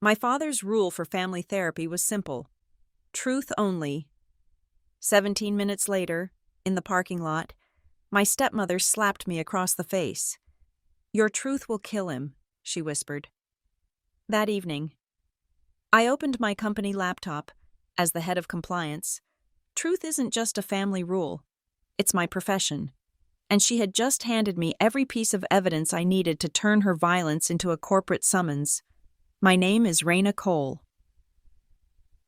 My father's rule for family therapy was simple: truth only. 17 minutes later, in the parking lot, my stepmother slapped me across the face. "Your truth will kill him," she whispered. That evening, I opened my company laptop. As the head of compliance, truth isn't just a family rule, it's my profession. And she had just handed me every piece of evidence I needed to turn her violence into a corporate summons. My name is Raina Cole.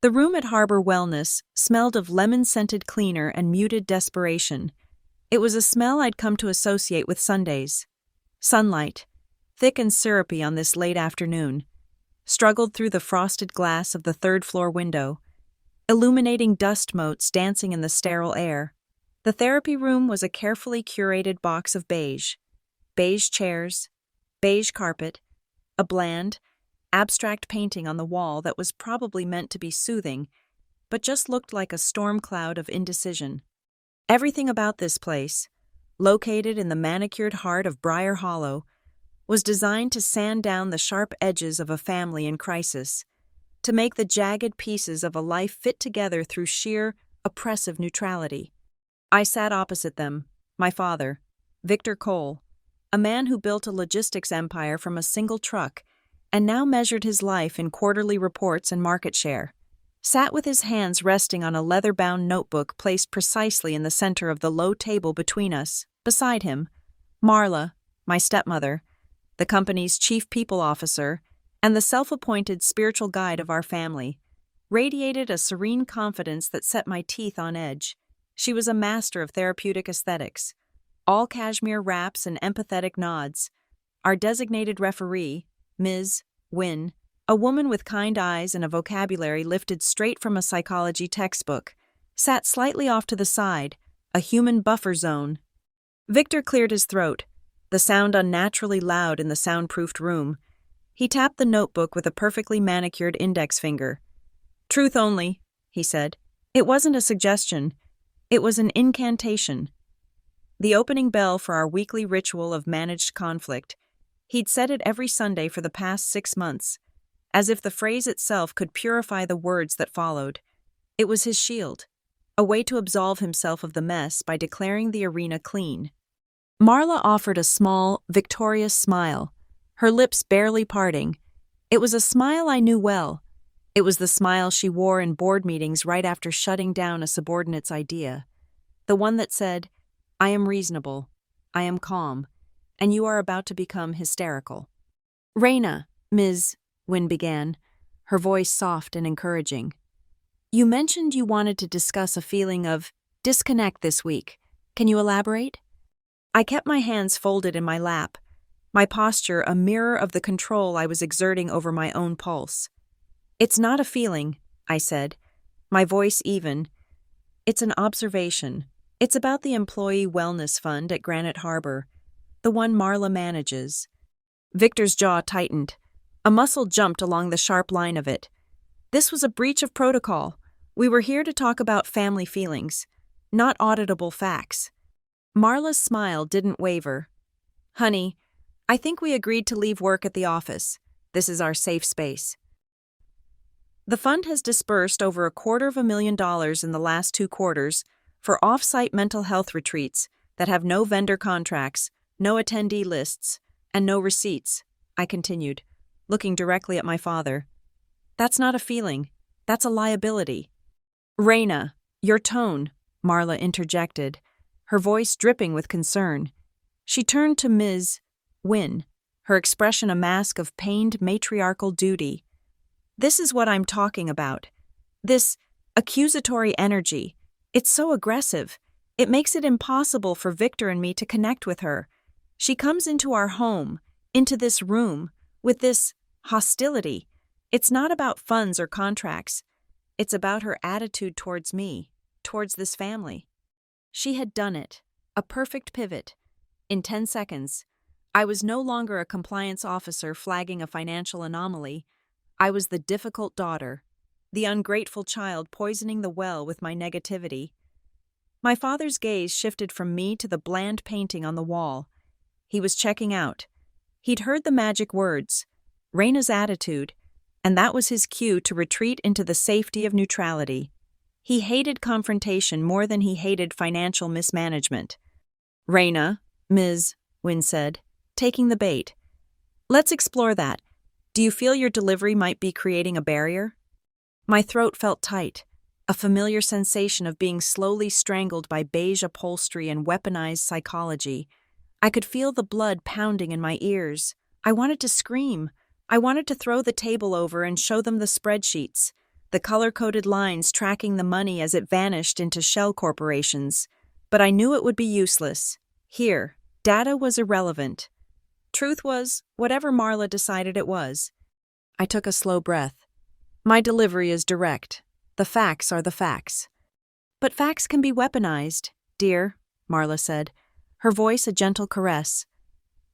The room at Harbor Wellness smelled of lemon-scented cleaner and muted desperation. It was a smell I'd come to associate with Sundays. Sunlight, thick and syrupy on this late afternoon, struggled through the frosted glass of the third-floor window, illuminating dust motes dancing in the sterile air. The therapy room was a carefully curated box of beige chairs, beige carpet, a bland, abstract painting on the wall that was probably meant to be soothing, but just looked like a storm cloud of indecision. Everything about this place, located in the manicured heart of Briar Hollow, was designed to sand down the sharp edges of a family in crisis, to make the jagged pieces of a life fit together through sheer, oppressive neutrality. I sat opposite them, my father, Victor Cole, a man who built a logistics empire from a single truck and now measured his life in quarterly reports and market share, sat with his hands resting on a leather-bound notebook placed precisely in the center of the low table between us. Beside him, Marla, my stepmother, the company's chief people officer, and the self-appointed spiritual guide of our family, radiated a serene confidence that set my teeth on edge. She was a master of therapeutic aesthetics, all cashmere wraps and empathetic nods. Our designated referee, Ms. Wynne, a woman with kind eyes and a vocabulary lifted straight from a psychology textbook, sat slightly off to the side, a human buffer zone. Victor cleared his throat, the sound unnaturally loud in the soundproofed room. He tapped the notebook with a perfectly manicured index finger. "Truth only," he said. It wasn't a suggestion. It was an incantation. The opening bell for our weekly ritual of managed conflict. He'd said it every Sunday for the past 6 months, as if the phrase itself could purify the words that followed. It was his shield, a way to absolve himself of the mess by declaring the arena clean. Marla offered a small, victorious smile, her lips barely parting. It was a smile I knew well. It was the smile she wore in board meetings right after shutting down a subordinate's idea. The one that said, "I am reasonable, I am calm, and you are about to become hysterical." "Raina," Ms. Wynne began, her voice soft and encouraging. "You mentioned you wanted to discuss a feeling of disconnect this week. Can you elaborate?" I kept my hands folded in my lap, my posture a mirror of the control I was exerting over my own pulse. "It's not a feeling," I said, my voice even. "It's an observation. It's about the Employee Wellness Fund at Granite Harbor, the one Marla manages." Victor's jaw tightened. A muscle jumped along the sharp line of it. This was a breach of protocol. We were here to talk about family feelings, not auditable facts. Marla's smile didn't waver. "Honey, I think we agreed to leave work at the office. This is our safe space. The fund has disbursed over $250,000 in the last 2 quarters for off-site mental health retreats that have no vendor contracts, no attendee lists, and no receipts," I continued, looking directly at my father. "That's not a feeling. That's a liability." "Raina, your tone," Marla interjected, her voice dripping with concern. She turned to Ms. Wynne, her expression a mask of pained matriarchal duty. "This is what I'm talking about. This accusatory energy. It's so aggressive. It makes it impossible for Victor and me to connect with her. She comes into our home, into this room, with this hostility. It's not about funds or contracts. It's about her attitude towards me, towards this family." She had done it. A perfect pivot. In 10 seconds, I was no longer a compliance officer flagging a financial anomaly. I was the difficult daughter, the ungrateful child poisoning the well with my negativity. My father's gaze shifted from me to the bland painting on the wall. He was checking out. He'd heard the magic words, Raina's attitude, and that was his cue to retreat into the safety of neutrality. He hated confrontation more than he hated financial mismanagement. "Raina," Ms. Wynne said, taking the bait. "Let's explore that. Do you feel your delivery might be creating a barrier?" My throat felt tight, a familiar sensation of being slowly strangled by beige upholstery and weaponized psychology. I could feel the blood pounding in my ears. I wanted to scream. I wanted to throw the table over and show them the spreadsheets, the color-coded lines tracking the money as it vanished into shell corporations. But I knew it would be useless. Here, data was irrelevant. Truth was whatever Marla decided it was. I took a slow breath. My delivery is direct. The facts are the facts. "But facts can be weaponized, dear," Marla said, her voice a gentle caress.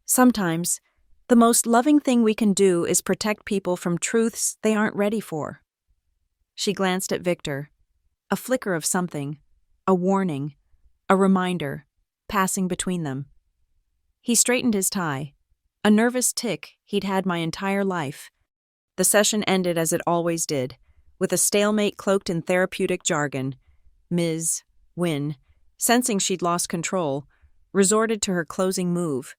"Sometimes, the most loving thing we can do is protect people from truths they aren't ready for." She glanced at Victor. A flicker of something, a warning, a reminder, passing between them. He straightened his tie, a nervous tic he'd had my entire life. The session ended as it always did, with a stalemate cloaked in therapeutic jargon. Ms. Wynne, sensing she'd lost control, resorted to her closing move.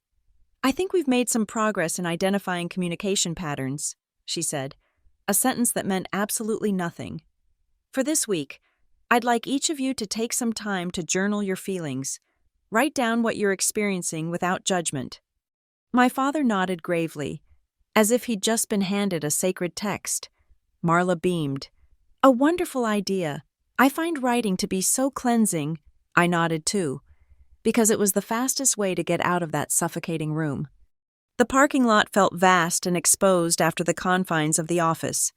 "I think we've made some progress in identifying communication patterns," she said, a sentence that meant absolutely nothing. "For this week, I'd like each of you to take some time to journal your feelings. Write down what you're experiencing without judgment." My father nodded gravely, as if he'd just been handed a sacred text. Marla beamed. "A wonderful idea. I find writing to be so cleansing." I nodded too, because it was the fastest way to get out of that suffocating room. The parking lot felt vast and exposed after the confines of the office.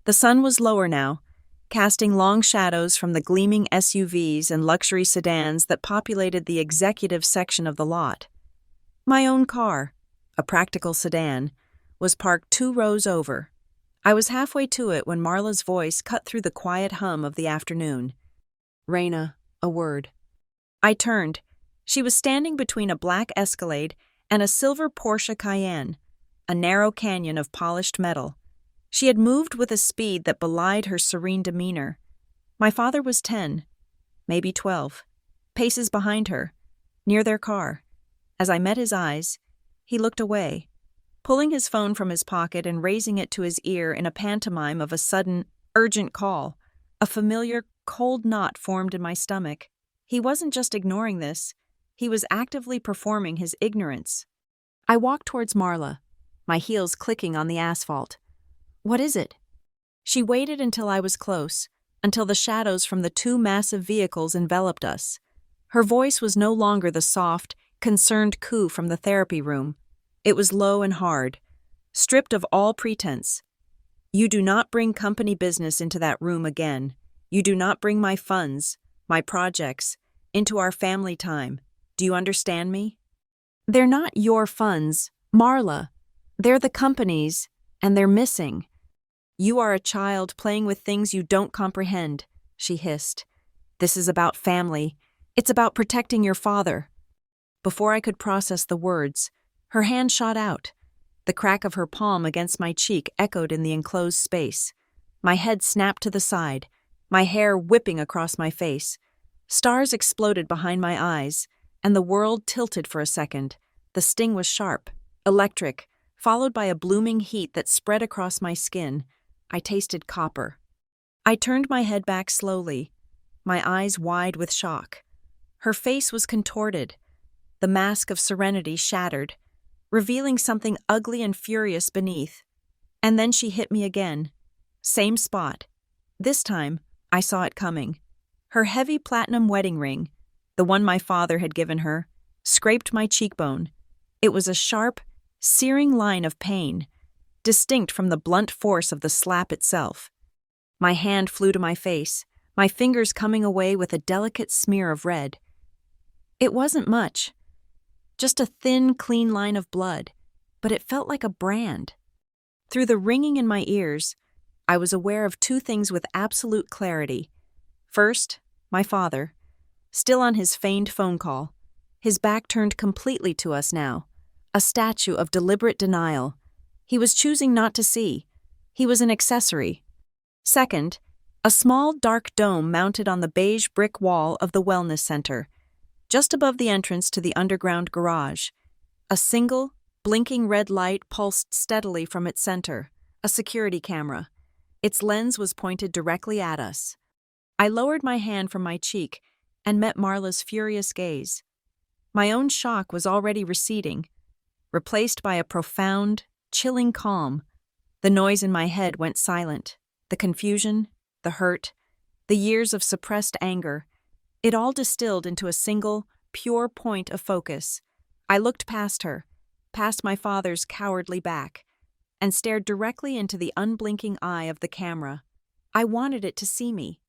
The sun was lower now, casting long shadows from the gleaming SUVs and luxury sedans that populated the executive section of the lot. My own car, a practical sedan, was parked 2 rows over. I was halfway to it when Marla's voice cut through the quiet hum of the afternoon. "Raina, a word." I turned. She was standing between a black Escalade and a silver Porsche Cayenne, a narrow canyon of polished metal. She had moved with a speed that belied her serene demeanor. My father was 10, maybe 12, paces behind her, near their car. As I met his eyes, he looked away, pulling his phone from his pocket and raising it to his ear in a pantomime of a sudden, urgent call. A familiar, cold knot formed in my stomach. He wasn't just ignoring this. He was actively performing his ignorance. I walked towards Marla, my heels clicking on the asphalt. "What is it?" She waited until I was close, until the shadows from the 2 massive vehicles enveloped us. Her voice was no longer the soft, concerned coo from the therapy room. It was low and hard, stripped of all pretense. "You do not bring company business into that room again. You do not bring my funds, my projects, into our family time. Do you understand me?" "They're not your funds, Marla. They're the company's, and they're missing." "You are a child playing with things you don't comprehend," she hissed. "This is about family. It's about protecting your father." Before I could process the words, her hand shot out. The crack of her palm against my cheek echoed in the enclosed space. My head snapped to the side, my hair whipping across my face. Stars exploded behind my eyes, and the world tilted for a second. The sting was sharp, electric, followed by a blooming heat that spread across my skin. I tasted copper. I turned my head back slowly, my eyes wide with shock. Her face was contorted, the mask of serenity shattered, revealing something ugly and furious beneath. And then she hit me again. Same spot. This time, I saw it coming. Her heavy platinum wedding ring, the one my father had given her, scraped my cheekbone. It was a sharp, searing line of pain, distinct from the blunt force of the slap itself. My hand flew to my face, my fingers coming away with a delicate smear of red. It wasn't much, just a thin, clean line of blood, but it felt like a brand. Through the ringing in my ears, I was aware of 2 things with absolute clarity. First, my father, still on his feigned phone call, his back turned completely to us now, a statue of deliberate denial. He was choosing not to see. He was an accessory. Second, a small dark dome mounted on the beige brick wall of the wellness center, just above the entrance to the underground garage. A single, blinking red light pulsed steadily from its center, a security camera. Its lens was pointed directly at us. I lowered my hand from my cheek and met Marla's furious gaze. My own shock was already receding, replaced by a profound, chilling calm. The noise in my head went silent. The confusion, the hurt, the years of suppressed anger, it all distilled into a single, pure point of focus. I looked past her, past my father's cowardly back, and stared directly into the unblinking eye of the camera. I wanted it to see me.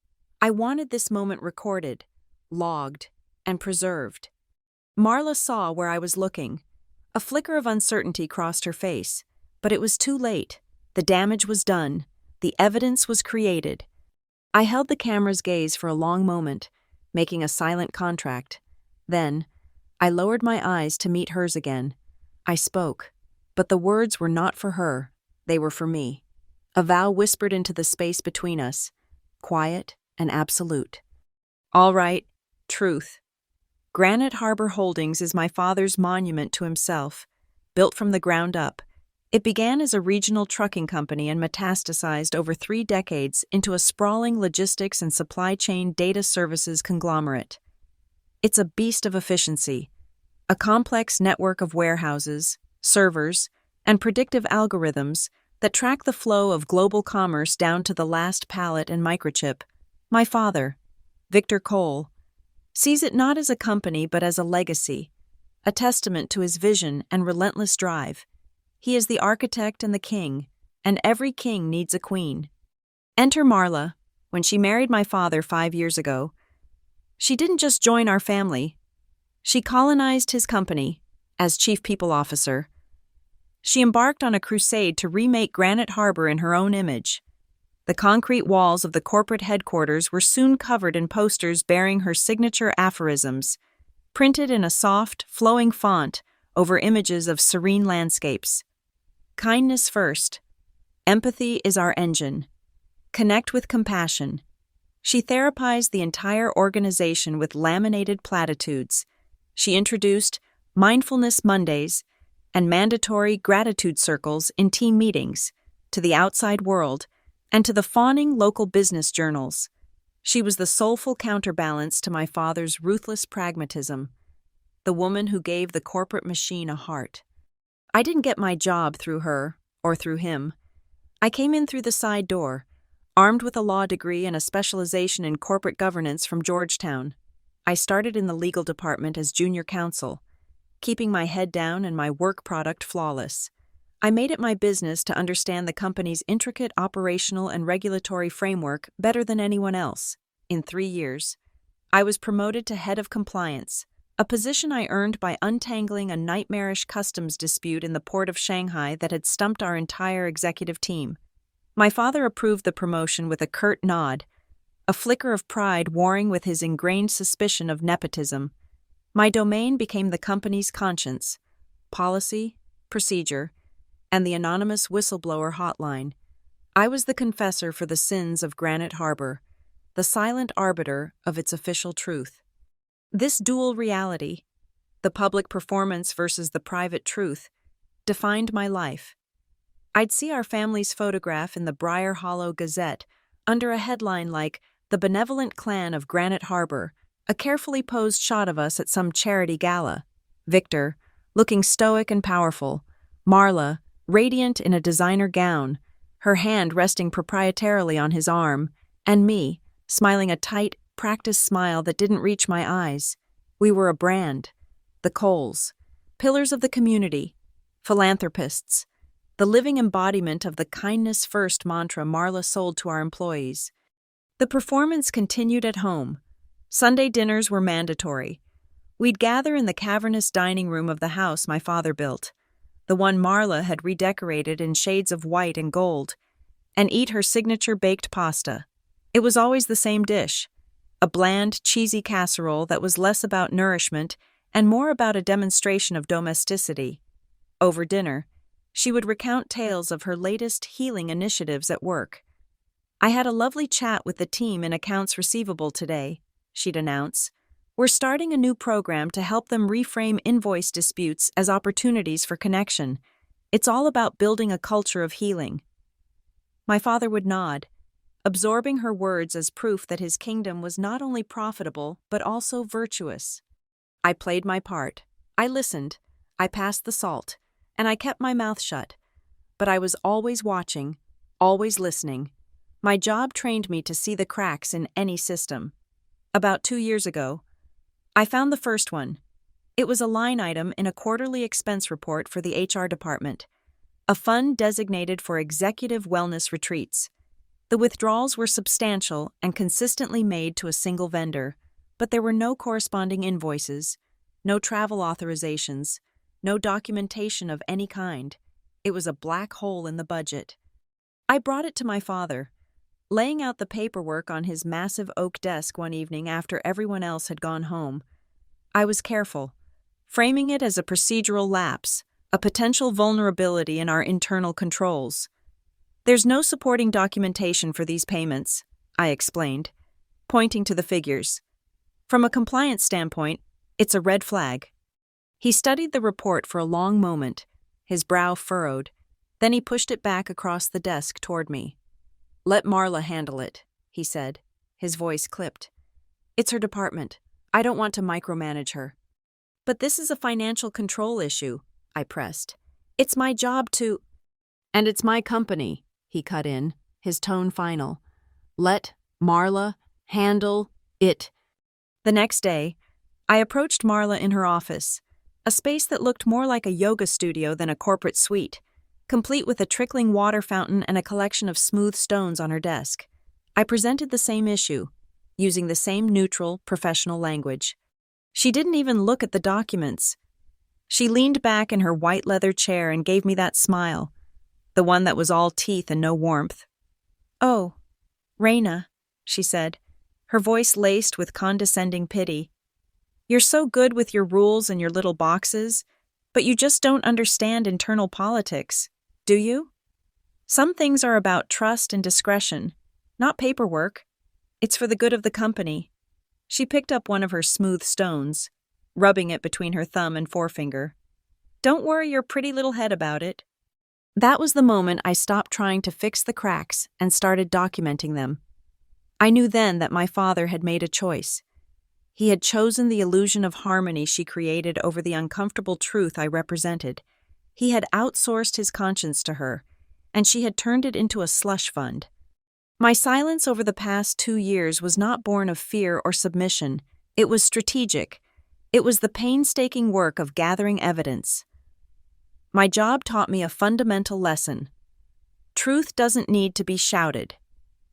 I wanted this moment recorded, logged, and preserved. Marla saw where I was looking. A flicker of uncertainty crossed her face, but it was too late. The damage was done. The evidence was created. I held the camera's gaze for a long moment, making a silent contract. Then, I lowered my eyes to meet hers again. I spoke, but the words were not for her. They were for me. A vow whispered into the space between us, quiet and absolute. All right, truth. Granite Harbor Holdings is my father's monument to himself, built from the ground up. It began as a regional trucking company and metastasized over 3 decades into a sprawling logistics and supply chain data services conglomerate. It's a beast of efficiency, a complex network of warehouses, servers, and predictive algorithms that track the flow of global commerce down to the last pallet and microchip. My father, Victor Cole, sees it not as a company but as a legacy, a testament to his vision and relentless drive. He is the architect and the king, and every king needs a queen. Enter Marla. When she married my father 5 years ago, she didn't just join our family. She colonized his company as chief people officer. She embarked on a crusade to remake Granite Harbor in her own image. The concrete walls of the corporate headquarters were soon covered in posters bearing her signature aphorisms, printed in a soft, flowing font over images of serene landscapes. Kindness first. Empathy is our engine. Connect with compassion. She therapized the entire organization with laminated platitudes. She introduced Mindfulness Mondays and mandatory gratitude circles in team meetings to the outside world and to the fawning local business journals. She was the soulful counterbalance to my father's ruthless pragmatism, the woman who gave the corporate machine a heart. I didn't get my job through her or through him. I came in through the side door, armed with a law degree and a specialization in corporate governance from Georgetown. I started in the legal department as junior counsel, keeping my head down and my work product flawless. I made it my business to understand the company's intricate operational and regulatory framework better than anyone else. In 3 years, I was promoted to head of compliance, a position I earned by untangling a nightmarish customs dispute in the port of Shanghai that had stumped our entire executive team. My father approved the promotion with a curt nod, a flicker of pride warring with his ingrained suspicion of nepotism. My domain became the company's conscience, policy, procedure, and the anonymous whistleblower hotline. I was the confessor for the sins of Granite Harbor, the silent arbiter of its official truth. This dual reality, the public performance versus the private truth, defined my life. I'd see our family's photograph in the Briar Hollow Gazette under a headline like The Benevolent Clan of Granite Harbor, a carefully posed shot of us at some charity gala. Victor, looking stoic and powerful. Marla, radiant in a designer gown, her hand resting proprietarily on his arm, and me, smiling a tight, practiced smile that didn't reach my eyes. We were a brand. The Coles, pillars of the community, philanthropists, the living embodiment of the kindness first mantra Marla sold to our employees. The performance continued at home. Sunday dinners were mandatory. We'd gather in the cavernous dining room of the house my father built, the one Marla had redecorated in shades of white and gold, and eat her signature baked pasta. It was always the same dish, a bland, cheesy casserole that was less about nourishment and more about a demonstration of domesticity. Over dinner, She would recount tales of her latest healing initiatives at work. "I had a lovely chat with the team in accounts receivable today," she'd announce. "We're starting a new program to help them reframe invoice disputes as opportunities for connection. It's all about building a culture of healing." My father would nod, absorbing her words as proof that his kingdom was not only profitable but also virtuous. I played my part. I listened, I passed the salt, and I kept my mouth shut. But I was always watching, always listening. My job trained me to see the cracks in any system. About 2 years ago, I found the first one. It was a line item in a quarterly expense report for the HR department, a fund designated for executive wellness retreats. The withdrawals were substantial and consistently made to a single vendor, but there were no corresponding invoices, no travel authorizations, no documentation of any kind. It was a black hole in the budget. I brought it to my father, laying out the paperwork on his massive oak desk one evening after everyone else had gone home. I was careful, framing it as a procedural lapse, a potential vulnerability in our internal controls. "There's no supporting documentation for these payments," I explained, pointing to the figures. "From a compliance standpoint, it's a red flag." He studied the report for a long moment, his brow furrowed. Then he pushed it back across the desk toward me. "Let Marla handle it," he said, his voice clipped. "It's her department. I don't want to micromanage her." "But this is a financial control issue," I pressed. "It's my job to—" "And it's my company," he cut in, his tone final. "Let Marla handle it." The next day, I approached Marla in her office, a space that looked more like a yoga studio than a corporate suite, complete with a trickling water fountain and a collection of smooth stones on her desk. I presented the same issue, using the same neutral, professional language. She didn't even look at the documents. She leaned back in her white leather chair and gave me that smile, the one that was all teeth and no warmth. "Oh, Raina," she said, her voice laced with condescending pity. "You're so good with your rules and your little boxes, but you just don't understand internal politics, do you? Some things are about trust and discretion, not paperwork. It's for the good of the company." She picked up one of her smooth stones, rubbing it between her thumb and forefinger. "Don't worry your pretty little head about it." That was the moment I stopped trying to fix the cracks and started documenting them. I knew then that my father had made a choice. He had chosen the illusion of harmony she created over the uncomfortable truth I represented. He had outsourced his conscience to her, and she had turned it into a slush fund. My silence over the past 2 years was not born of fear or submission. It was strategic. It was the painstaking work of gathering evidence. My job taught me a fundamental lesson. Truth doesn't need to be shouted.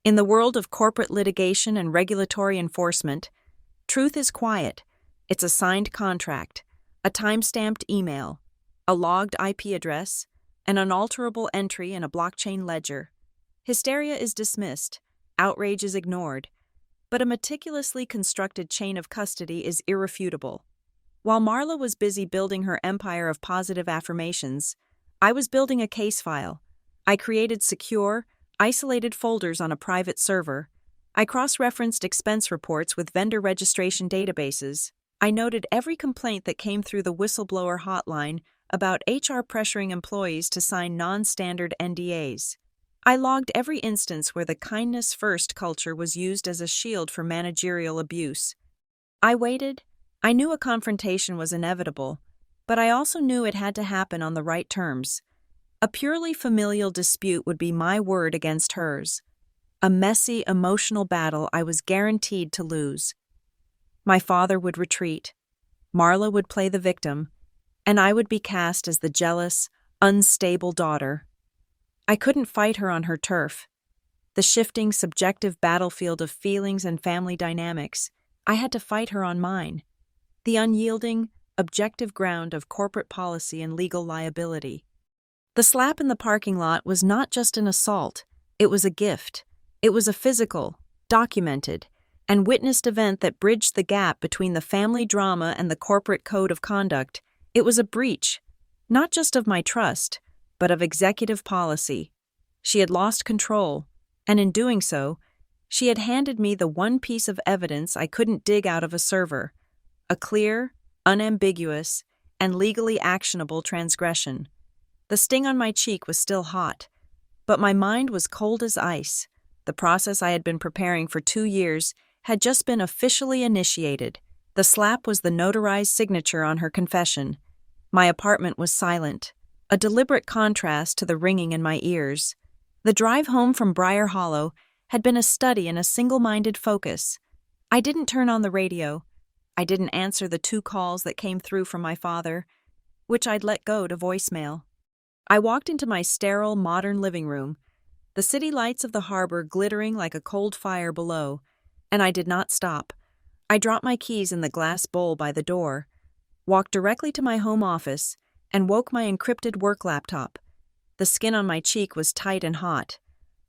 In the world of corporate litigation and regulatory enforcement, truth is quiet. It's a signed contract, a time-stamped email, a logged IP address, an unalterable entry in a blockchain ledger. Hysteria is dismissed, outrage is ignored, but a meticulously constructed chain of custody is irrefutable. While Marla was busy building her empire of positive affirmations, I was building a case file. I created secure, isolated folders on a private server. I cross-referenced expense reports with vendor registration databases. I noted every complaint that came through the whistleblower hotline about HR pressuring employees to sign non-standard NDAs. I logged every instance where the kindness-first culture was used as a shield for managerial abuse. I waited. I knew a confrontation was inevitable, but I also knew it had to happen on the right terms. A purely familial dispute would be my word against hers. A messy, emotional battle I was guaranteed to lose. My father would retreat. Marla would play the victim, and I would be cast as the jealous, unstable daughter. I couldn't fight her on her turf. The shifting, subjective battlefield of feelings and family dynamics, I had to fight her on mine. The unyielding, objective ground of corporate policy and legal liability. The slap in the parking lot was not just an assault, it was a gift. It was a physical, documented, and witnessed event that bridged the gap between the family drama and the corporate code of conduct. It was a breach, not just of my trust, but of executive policy. She had lost control, and in doing so, she had handed me the one piece of evidence I couldn't dig out of a server: a clear, unambiguous, and legally actionable transgression. The sting on my cheek was still hot, but my mind was cold as ice. The process I had been preparing for 2 years had just been officially initiated. The slap was the notarized signature on her confession. My apartment was silent, a deliberate contrast to the ringing in my ears. The drive home from Briar Hollow had been a study in a single-minded focus. I didn't turn on the radio. I didn't answer the 2 calls that came through from my father, which I'd let go to voicemail. I walked into my sterile, modern living room, the city lights of the harbor glittering like a cold fire below, and I did not stop. I dropped my keys in the glass bowl by the door, walked directly to my home office, and woke my encrypted work laptop. The skin on my cheek was tight and hot,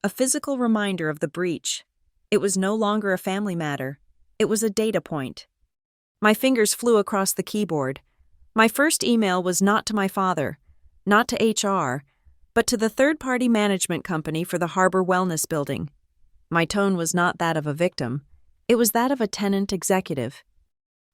a physical reminder of the breach. It was no longer a family matter. It was a data point. My fingers flew across the keyboard. My first email was not to my father, not to HR, but to the third-party management company for the Harbor Wellness Building. My tone was not that of a victim. It was that of a tenant executive.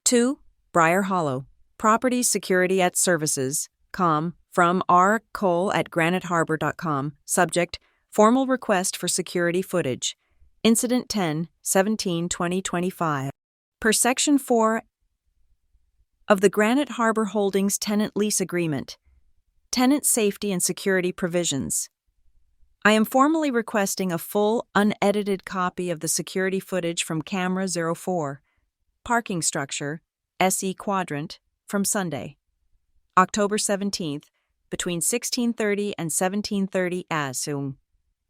To Briar Hollow, Properties Security at Services, from R. Cole at graniteharbor.com, subject, formal request for security footage. Incident 10/17/2025. Per Section 4 of the Granite Harbor Holdings Tenant Lease Agreement, Tenant Safety and Security Provisions. I am formally requesting a full, unedited copy of the security footage from Camera 04, Parking Structure, SE Quadrant, from Sunday, October 17th, between 16:30 and 17:30 ASUM.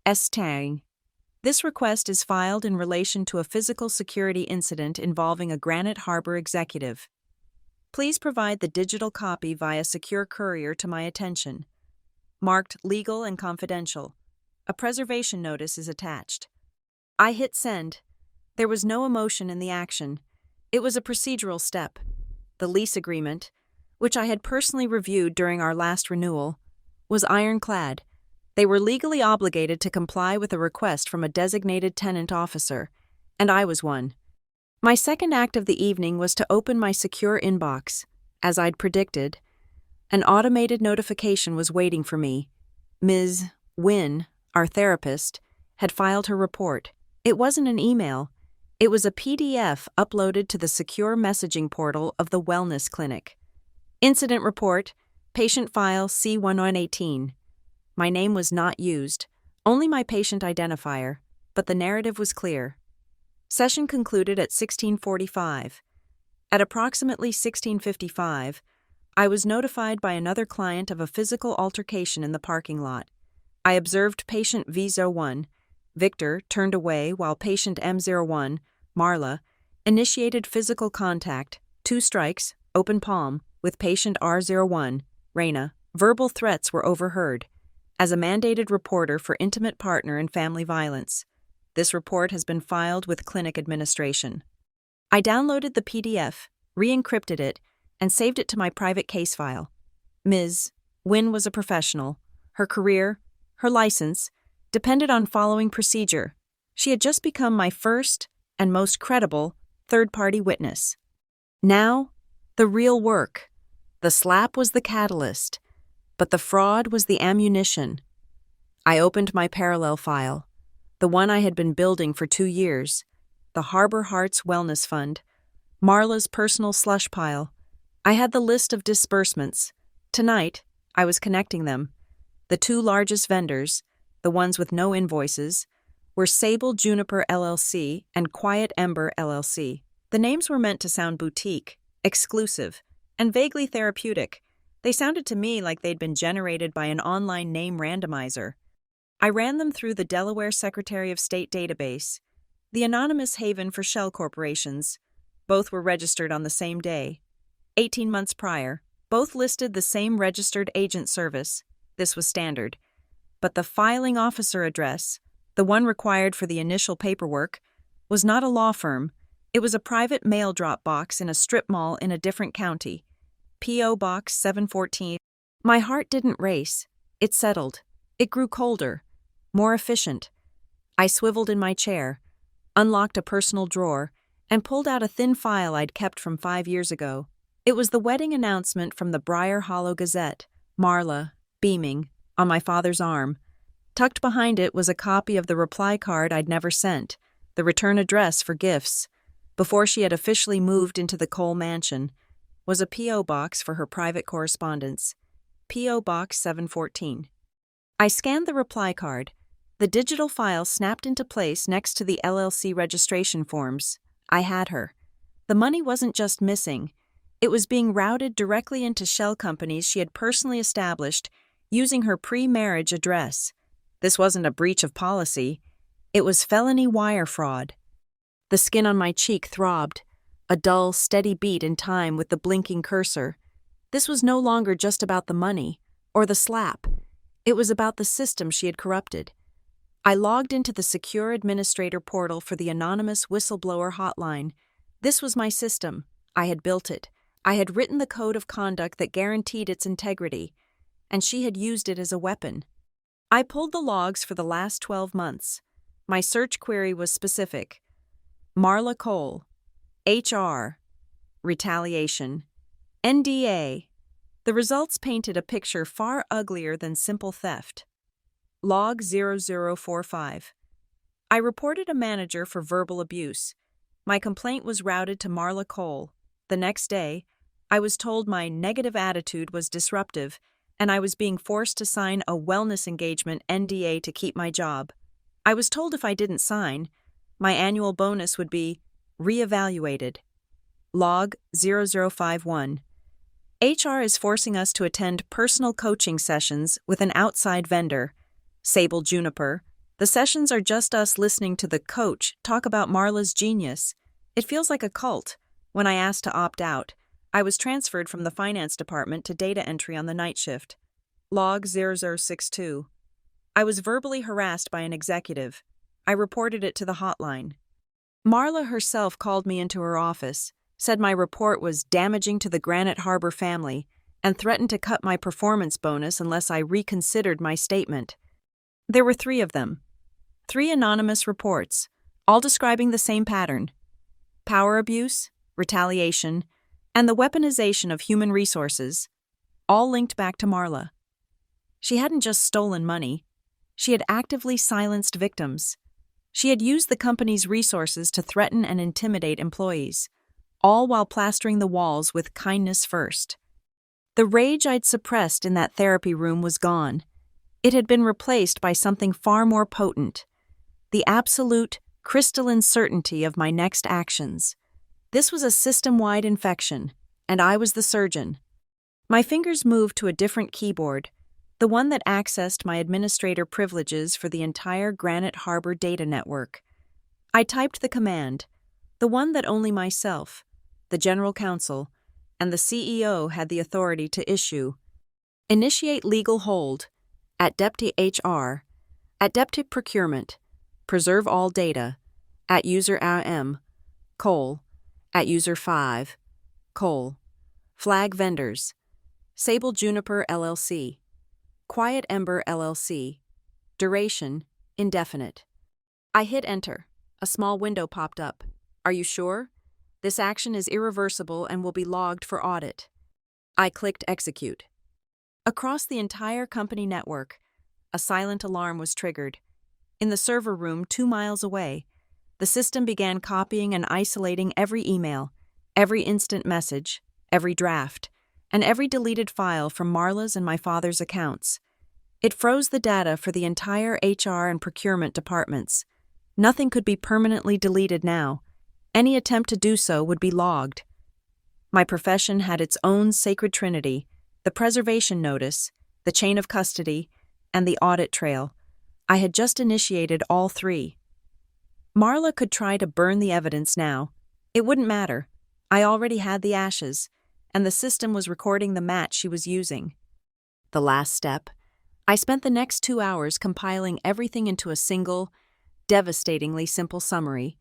Estang. This request is filed in relation to a physical security incident involving a Granite Harbor executive. Please provide the digital copy via secure courier to my attention. Marked Legal and Confidential. A preservation notice is attached. I hit send. There was no emotion in the action. It was a procedural step. The lease agreement, which I had personally reviewed during our last renewal, was ironclad. They were legally obligated to comply with a request from a designated tenant officer, and I was one. My second act of the evening was to open my secure inbox. As I'd predicted, an automated notification was waiting for me. Ms. Wynne, our therapist, had filed her report. It wasn't an email. It was a PDF uploaded to the secure messaging portal of the Wellness Clinic. Incident report, patient file C1118. My name was not used, only my patient identifier, but the narrative was clear. Session concluded at 16:45. At approximately 16:55, I was notified by another client of a physical altercation in the parking lot. I observed patient V01, Victor, turned away while patient M01, Marla, initiated physical contact, 2 strikes, open palm, with patient R01, Raina. Verbal threats were overheard. As a mandated reporter for intimate partner and family violence, this report has been filed with clinic administration. I downloaded the PDF, re-encrypted it, and saved it to my private case file. Ms. Wynne was a professional. Her career, her license, depended on following procedure. She had just become my first and most credible third-party witness. Now, the real work. The slap was the catalyst, but the fraud was the ammunition. I opened my parallel file, the one I had been building for 2 years, the Harbor Hearts Wellness Fund, Marla's personal slush pile. I had the list of disbursements. Tonight, I was connecting them. The 2 largest vendors, the ones with no invoices, were Sable Juniper LLC and Quiet Ember LLC. The names were meant to sound boutique, exclusive, and vaguely therapeutic. They sounded to me like they'd been generated by an online name randomizer. I ran them through the Delaware Secretary of State database, the anonymous haven for shell corporations. Both were registered on the same day. 18 months prior, both listed the same registered agent service. This was standard. But the filing officer address, the one required for the initial paperwork, was not a law firm. It was a private mail drop box in a strip mall in a different county. P.O. Box 714. My heart didn't race. It settled. It grew colder, more efficient. I swiveled in my chair, unlocked a personal drawer, and pulled out a thin file I'd kept from 5 years ago. It was the wedding announcement from the Briar Hollow Gazette, Marla, beaming, on my father's arm. Tucked behind it was a copy of the reply card I'd never sent, the return address for gifts. Before she had officially moved into the Cole mansion, was a P.O. box for her private correspondence. P.O. Box 714. I scanned the reply card. The digital file snapped into place next to the LLC registration forms. I had her. The money wasn't just missing. It was being routed directly into shell companies she had personally established using her pre-marriage address. This wasn't a breach of policy. It was felony wire fraud. The skin on my cheek throbbed, a dull, steady beat in time with the blinking cursor. This was no longer just about the money, or the slap. It was about the system she had corrupted. I logged into the secure administrator portal for the anonymous whistleblower hotline. This was my system. I had built it. I had written the code of conduct that guaranteed its integrity, and she had used it as a weapon. I pulled the logs for the last 12 months. My search query was specific. Marla Cole, HR, retaliation, NDA. The results painted a picture far uglier than simple theft. Log 0045. I reported a manager for verbal abuse. My complaint was routed to Marla Cole. The next day, I was told my negative attitude was disruptive, and I was being forced to sign a wellness engagement NDA to keep my job. I was told if I didn't sign, my annual bonus would be reevaluated. Log 0051. HR is forcing us to attend personal coaching sessions with an outside vendor, Sable Juniper. The sessions are just us listening to the coach talk about Marla's genius. It feels like a cult. When I asked to opt out, I was transferred from the finance department to data entry on the night shift. Log 0062. I was verbally harassed by an executive. I reported it to the hotline. Marla herself called me into her office, said my report was damaging to the Granite Harbor family, and threatened to cut my performance bonus unless I reconsidered my statement. There were 3 of them. 3 anonymous reports, all describing the same pattern: power abuse, retaliation, and the weaponization of human resources, all linked back to Marla. She hadn't just stolen money. She had actively silenced victims. She had used the company's resources to threaten and intimidate employees, all while plastering the walls with kindness first. The rage I'd suppressed in that therapy room was gone. It had been replaced by something far more potent: the absolute, crystalline certainty of my next actions. This was a system-wide infection, and I was the surgeon. My fingers moved to a different keyboard, the one that accessed my administrator privileges for the entire Granite Harbor data network. I typed the command, the one that only myself, the general counsel, and the CEO had the authority to issue. Initiate legal hold, at Deputy HR, at Deputy Procurement, preserve all data, at user RM, Cole, at user 5, Cole, flag vendors, Sable Juniper LLC, Quiet Ember LLC, duration, indefinite. I hit enter. A small window popped up. Are you sure? This action is irreversible and will be logged for audit. I clicked execute. Across the entire company network, a silent alarm was triggered. In the server room 2 miles away, the system began copying and isolating every email, every instant message, every draft, and every deleted file from Marla's and my father's accounts. It froze the data for the entire HR and procurement departments. Nothing could be permanently deleted now. Any attempt to do so would be logged. My profession had its own sacred trinity: the preservation notice, the chain of custody, and the audit trail. I had just initiated all 3. Marla could try to burn the evidence now. It wouldn't matter. I already had the ashes, and the system was recording the match she was using. The last step. I spent the next 2 hours compiling everything into a single, devastatingly simple summary.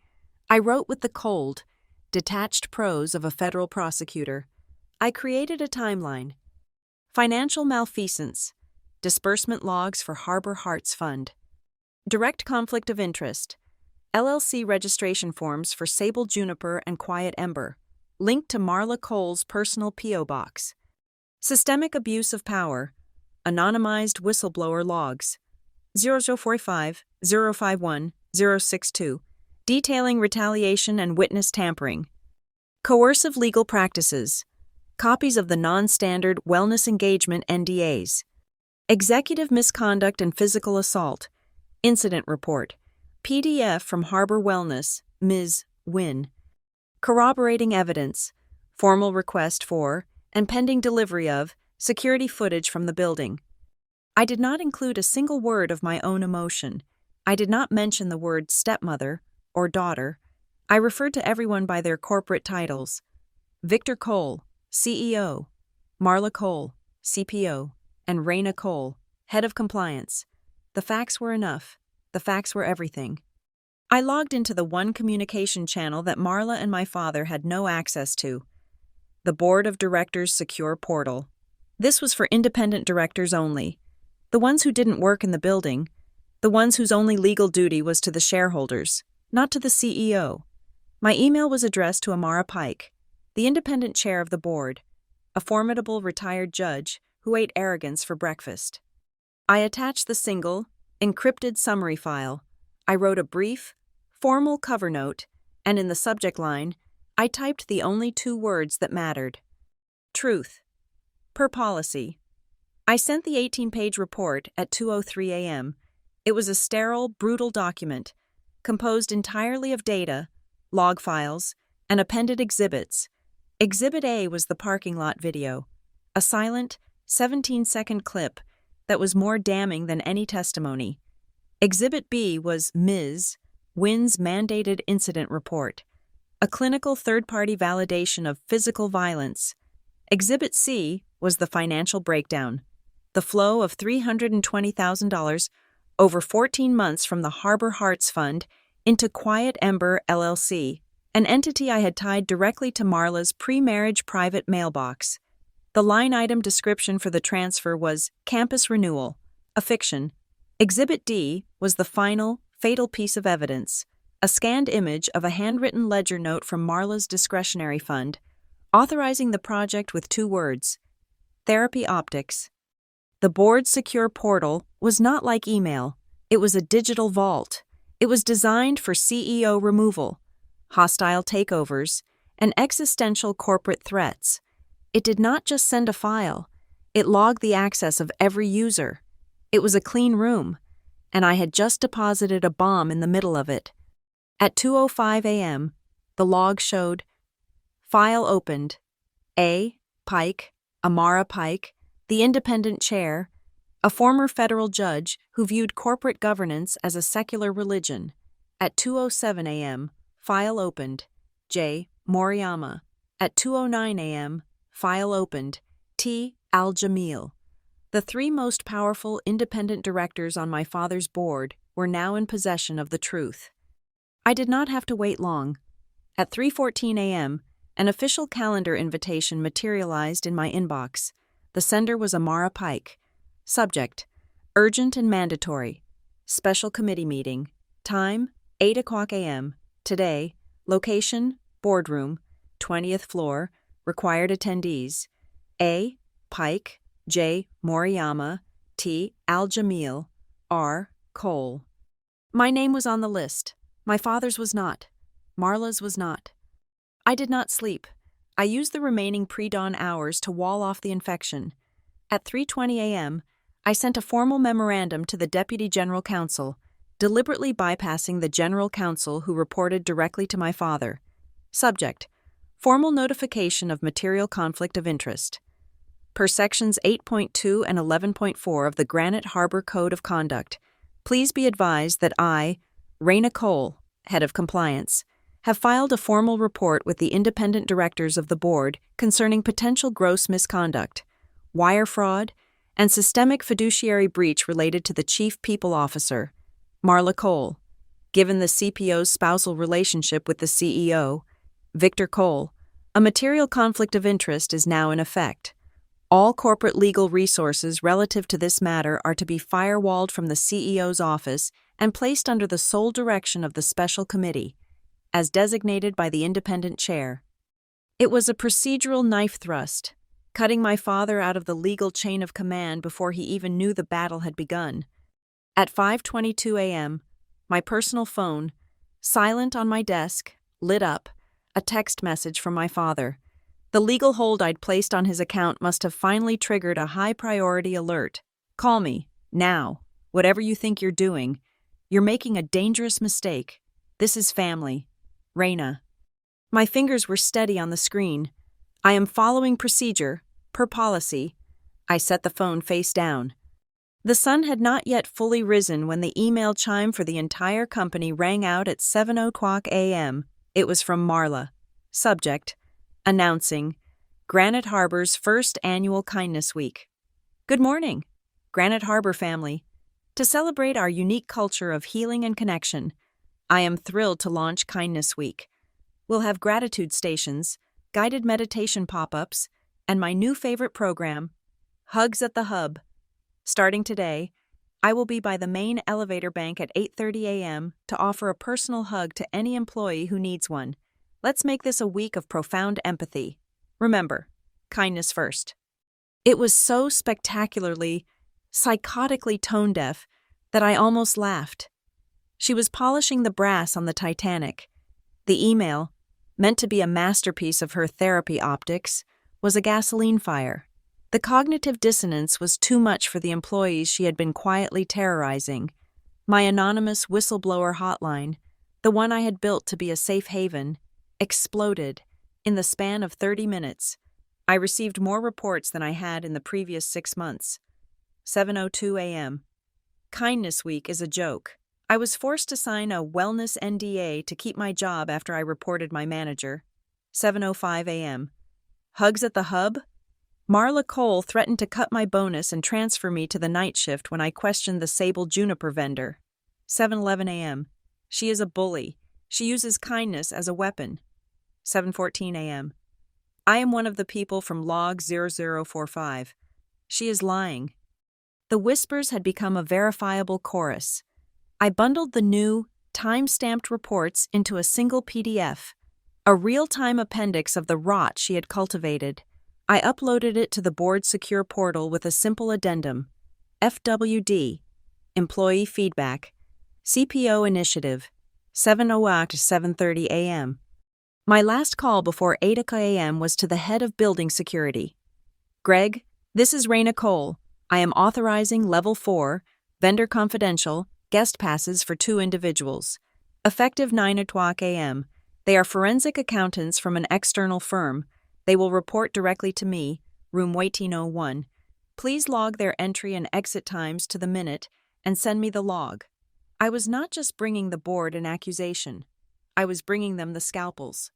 I wrote with the cold, detached prose of a federal prosecutor. I created a timeline. Financial malfeasance. Disbursement logs for Harbor Hearts Fund. Direct conflict of interest. LLC registration forms for Sable Juniper and Quiet Ember. Linked to Marla Cole's personal P.O. box. Systemic abuse of power. Anonymized whistleblower logs. 0045, 051, 062. Detailing retaliation and witness tampering. Coercive legal practices. Copies of the non-standard wellness engagement NDAs. Executive misconduct and physical assault. Incident report. PDF from Harbor Wellness, Ms. Wynn. Corroborating evidence. Formal request for, and pending delivery of, security footage from the building. I did not include a single word of my own emotion. I did not mention the word stepmother or daughter. I referred to everyone by their corporate titles. Victor Cole, CEO, Marla Cole, CPO, and Raina Cole, Head of Compliance. The facts were enough. The facts were everything. I logged into the one communication channel that Marla and my father had no access to. The Board of Directors Secure Portal. This was for independent directors only. The ones who didn't work in the building. The ones whose only legal duty was to the shareholders, not to the CEO. My email was addressed to Amara Pike, the independent chair of the board, a formidable retired judge who ate arrogance for breakfast. I attached the single, encrypted summary file. I wrote a brief, formal cover note, and in the subject line, I typed the only 2 words that mattered. Truth. Per policy. I sent the 18-page report at 2:03 a.m. It was a sterile, brutal document, composed entirely of data, log files, and appended exhibits. Exhibit A was the parking lot video, a silent, 17-second clip that was more damning than any testimony. Exhibit B was Ms. Wynn's mandated incident report, a clinical third-party validation of physical violence. Exhibit C was the financial breakdown, the flow of $320,000 over 14 months from the Harbor Hearts Fund into Quiet Ember LLC, an entity I had tied directly to Marla's pre-marriage private mailbox. The line item description for the transfer was campus renewal, a fiction. Exhibit D was the final, fatal piece of evidence, a scanned image of a handwritten ledger note from Marla's discretionary fund, authorizing the project with 2 words, therapy optics. The board's secure portal was not like email. It was a digital vault. It was designed for CEO removal, hostile takeovers, and existential corporate threats. It did not just send a file. It logged the access of every user. It was a clean room, and I had just deposited a bomb in the middle of it. At 2:05 a.m., the log showed, file opened, A. Pike, Amara Pike, the independent chair, a former federal judge who viewed corporate governance as a secular religion. At 2:07 a.m., file opened, J. Moriyama. At 2:09 a.m., file opened, T. Al-Jamil. The 3 most powerful independent directors on my father's board were now in possession of the truth. I did not have to wait long. At 3:14 a.m., an official calendar invitation materialized in my inbox. The sender was Amara Pike. Subject: urgent and mandatory. Special committee meeting. Time: 8:00 a.m. Today. Location: boardroom, 20th floor. Required attendees: A. Pike, J. Moriyama, T. Al-Jamil, R. Cole. My name was on the list. My father's was not. Marla's was not. I did not sleep. I used the remaining pre-dawn hours to wall off the infection. At 3:20 a.m., I sent a formal memorandum to the Deputy General Counsel, deliberately bypassing the General Counsel who reported directly to my father. Subject: formal notification of material conflict of interest. Per Sections 8.2 and 11.4 of the Granite Harbor Code of Conduct, please be advised that I, Raina Cole, Head of Compliance, have filed a formal report with the independent directors of the board concerning potential gross misconduct, wire fraud, and systemic fiduciary breach related to the Chief People Officer, Marla Cole. Given the CPO's spousal relationship with the CEO, Victor Cole, a material conflict of interest is now in effect. All corporate legal resources relative to this matter are to be firewalled from the CEO's office and placed under the sole direction of the special committee, as designated by the independent chair. It was a procedural knife thrust, cutting my father out of the legal chain of command before he even knew the battle had begun. At 5:22 a.m., my personal phone, silent on my desk, lit up, a text message from my father. The legal hold I'd placed on his account must have finally triggered a high-priority alert. Call me, now. Whatever you think you're doing, you're making a dangerous mistake. This is family. Raina. My fingers were steady on the screen. I am following procedure, per policy. I set the phone face down. The sun had not yet fully risen when the email chime for the entire company rang out at 7:00 a.m. It was from Marla. Subject: announcing Granite Harbor's first annual Kindness Week. Good morning, Granite Harbor family. To celebrate our unique culture of healing and connection, I am thrilled to launch Kindness Week. We'll have gratitude stations, guided meditation pop-ups, and my new favorite program, Hugs at the Hub. Starting today, I will be by the main elevator bank at 8:30 a.m. to offer a personal hug to any employee who needs one. Let's make this a week of profound empathy. Remember, kindness first. It was so spectacularly, psychotically tone-deaf that I almost laughed. She was polishing the brass on the Titanic. The email, meant to be a masterpiece of her therapy optics, was a gasoline fire. The cognitive dissonance was too much for the employees she had been quietly terrorizing. My anonymous whistleblower hotline, the one I had built to be a safe haven, exploded. In the span of 30 minutes, I received more reports than I had in the previous 6 months. 7:02 a.m. Kindness Week is a joke. I was forced to sign a wellness NDA to keep my job after I reported my manager. 7:05 a.m. Hugs at the Hub? Marla Cole threatened to cut my bonus and transfer me to the night shift when I questioned the sable juniper vendor. 7:11 a.m. She is a bully. She uses kindness as a weapon. 7:14 a.m. I am one of the people from log 0045. She is lying. The whispers had become a verifiable chorus. I bundled the new, time-stamped reports into a single PDF, a real-time appendix of the rot she had cultivated. I uploaded it to the board's secure portal with a simple addendum. FWD, Employee Feedback, CPO Initiative, 7:08 to 7:30 a.m. My last call before 8 a.m. was to the head of building security. Greg, this is Raina Cole. I am authorizing Level 4, vendor confidential, guest passes for 2 individuals. Effective 9:00 a.m. They are forensic accountants from an external firm. They will report directly to me, room 1801. Please log their entry and exit times to the minute and send me the log. I was not just bringing the board an accusation. I was bringing them the scalpels.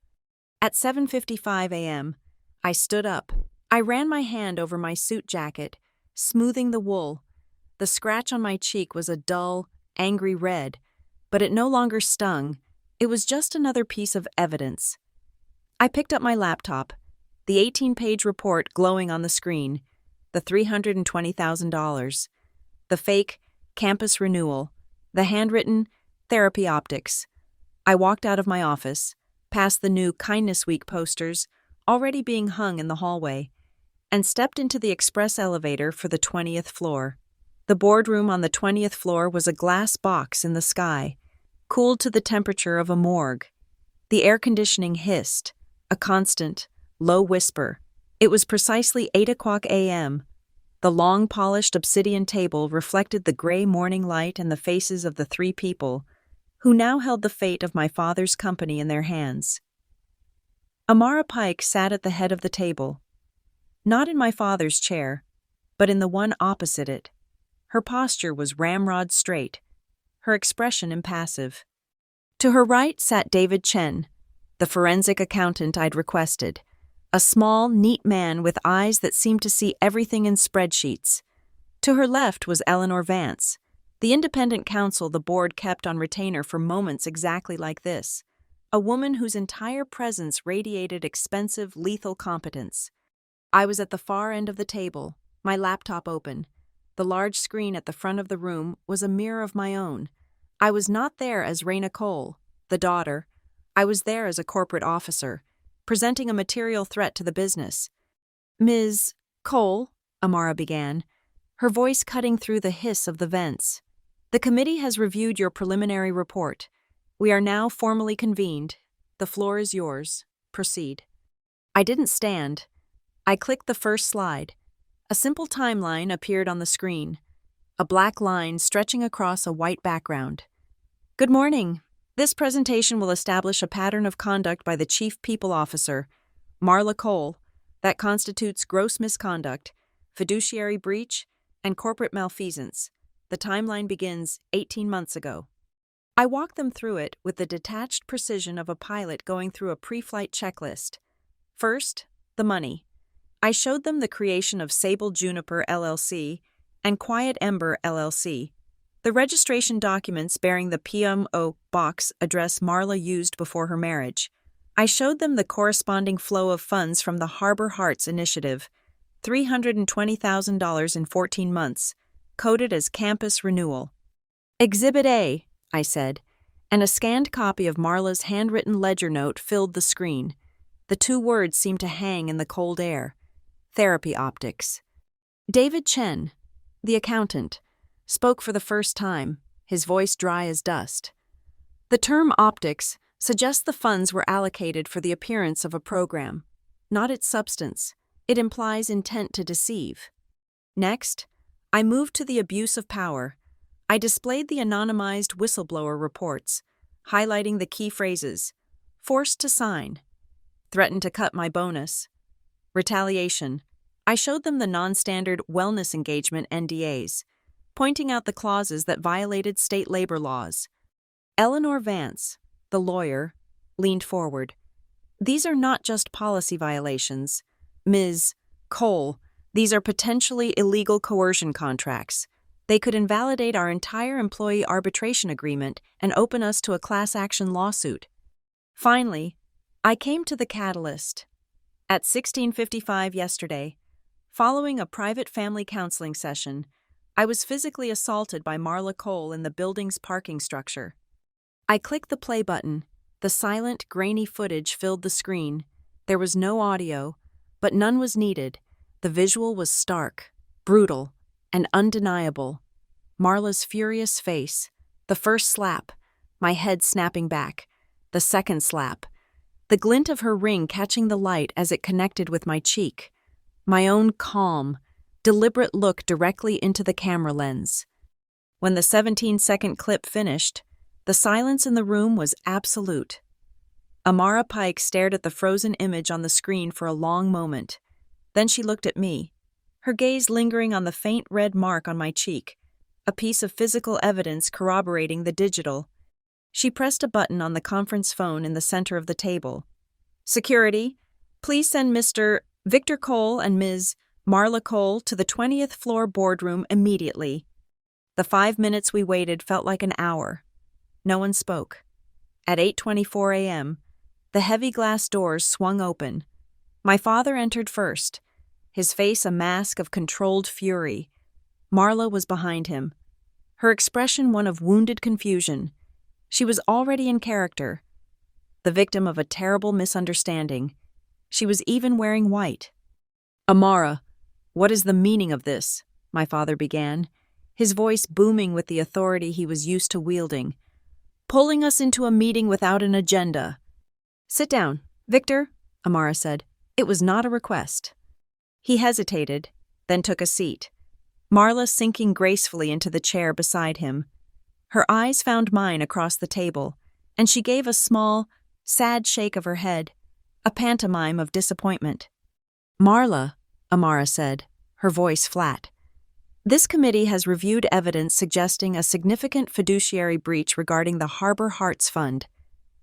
At 7:55 a.m., I stood up. I ran my hand over my suit jacket, smoothing the wool. The scratch on my cheek was a dull, angry red, but it no longer stung. It was just another piece of evidence. I picked up my laptop, the 18-page report glowing on the screen, the $320,000, the fake campus renewal, the handwritten therapy optics. I walked out of my office, past the new Kindness Week posters already being hung in the hallway, and stepped into the express elevator for the 20th floor. The boardroom on the 20th floor was a glass box in the sky, cooled to the temperature of a morgue. The air conditioning hissed, a constant, low whisper. It was precisely 8:00 a.m. The long polished obsidian table reflected the gray morning light and the faces of the 3 people who now held the fate of my father's company in their hands. Amara Pike sat at the head of the table, not in my father's chair, but in the one opposite it. Her posture was ramrod straight, her expression impassive. To her right sat David Chen, the forensic accountant I'd requested, a small, neat man with eyes that seemed to see everything in spreadsheets. To her left was Eleanor Vance, the independent counsel the board kept on retainer for moments exactly like this, a woman whose entire presence radiated expensive, lethal competence. I was at the far end of the table, my laptop open. The large screen at the front of the room was a mirror of my own. I was not there as Raina Cole, the daughter. I was there as a corporate officer, presenting a material threat to the business. "Ms. Cole," Amara began, her voice cutting through the hiss of the vents. "The committee has reviewed your preliminary report. We are now formally convened. The floor is yours. Proceed." I didn't stand. I clicked the first slide. A simple timeline appeared on the screen, a black line stretching across a white background. "Good morning. This presentation will establish a pattern of conduct by the Chief People Officer, Marla Cole, that constitutes gross misconduct, fiduciary breach, and corporate malfeasance. The timeline begins 18 months ago." I walked them through it with the detached precision of a pilot going through a pre-flight checklist. First, the money. I showed them the creation of Sable Juniper LLC and Quiet Ember LLC, the registration documents bearing the PMO box address Marla used before her marriage. I showed them the corresponding flow of funds from the Harbor Hearts Initiative, $320,000 in 14 months, coded as campus renewal. "Exhibit A," I said, and a scanned copy of Marla's handwritten ledger note filled the screen. The two words seemed to hang in the cold air. Therapy optics. David Chen, the accountant, spoke for the first time, his voice dry as dust. "The term optics suggests the funds were allocated for the appearance of a program, not its substance. It implies intent to deceive." Next, I moved to the abuse of power. I displayed the anonymized whistleblower reports, highlighting the key phrases: "forced to sign," "threatened to cut my bonus," "retaliation." I showed them the non-standard wellness engagement NDAs, pointing out the clauses that violated state labor laws. Eleanor Vance, the lawyer, leaned forward. "These are not just policy violations. Ms. Cole, these are potentially illegal coercion contracts. They could invalidate our entire employee arbitration agreement and open us to a class action lawsuit." Finally, I came to the catalyst. At 16:55 yesterday, following a private family counseling session, I was physically assaulted by Marla Cole in the building's parking structure. I clicked the play button. The silent, grainy footage filled the screen. There was no audio, but none was needed. The visual was stark, brutal, and undeniable. Marla's furious face, the first slap, my head snapping back, the second slap, the glint of her ring catching the light as it connected with my cheek, my own calm, deliberate look directly into the camera lens. When the 17-second clip finished, the silence in the room was absolute. Amara Pike stared at the frozen image on the screen for a long moment. Then she looked at me, her gaze lingering on the faint red mark on my cheek, a piece of physical evidence corroborating the digital. She pressed a button on the conference phone in the center of the table. "Security, please send Mr. Victor Cole and Ms. Marla Cole to the 20th floor boardroom immediately." The 5 minutes we waited felt like an hour. No one spoke. At 8:24 a.m., the heavy glass doors swung open. My father entered first, his face a mask of controlled fury. Marla was behind him, her expression one of wounded confusion. She was already in character, the victim of a terrible misunderstanding. She was even wearing white. "Amara, what is the meaning of this?" my father began, his voice booming with the authority he was used to wielding. "Pulling us into a meeting without an agenda." "Sit down, Victor," Amara said. It was not a request. He hesitated, then took a seat, Marla sinking gracefully into the chair beside him. Her eyes found mine across the table, and she gave a small, sad shake of her head, a pantomime of disappointment. "Marla," Amara said, her voice flat, "this committee has reviewed evidence suggesting a significant fiduciary breach regarding the Harbor Hearts Fund,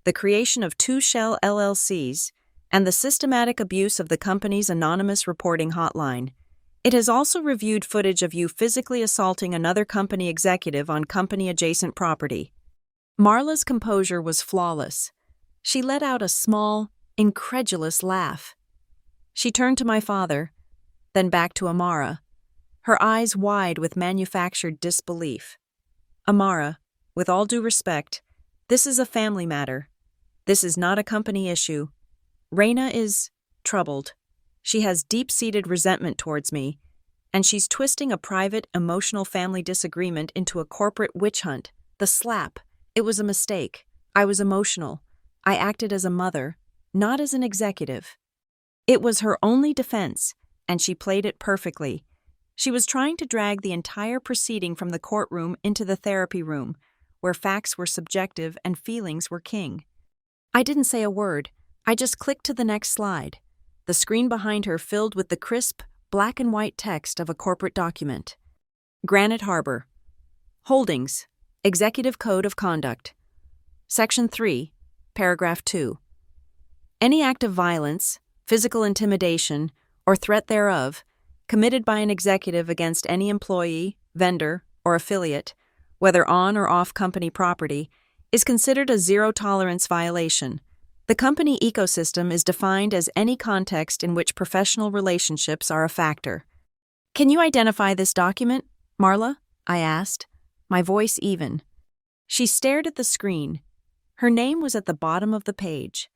the creation of 2 shell LLCs, and the systematic abuse of the company's anonymous reporting hotline. It has also reviewed footage of you physically assaulting another company executive on company-adjacent property." Marla's composure was flawless. She let out a small, incredulous laugh. She turned to my father, then back to Amara, her eyes wide with manufactured disbelief. Amara, with all due respect, this is a family matter. This is not a company issue. Raina is troubled. She has deep-seated resentment towards me, and she's twisting a private, emotional family disagreement into a corporate witch hunt. The slap. It was a mistake. I was emotional. I acted as a mother, not as an executive. It was her only defense, and she played it perfectly. She was trying to drag the entire proceeding from the courtroom into the therapy room, where facts were subjective and feelings were king. I didn't say a word. I just clicked to the next slide. The screen behind her filled with the crisp, black and white text of a corporate document. Granite Harbor. Holdings. Executive Code of Conduct. Section 3, Paragraph 2. Any act of violence, physical intimidation, or threat thereof, committed by an executive against any employee, vendor, or affiliate, whether on or off company property, is considered a zero-tolerance violation. The company ecosystem is defined as any context in which professional relationships are a factor. Can you identify this document, Marla? I asked, my voice even. She stared at the screen. Her name was at the bottom of the page,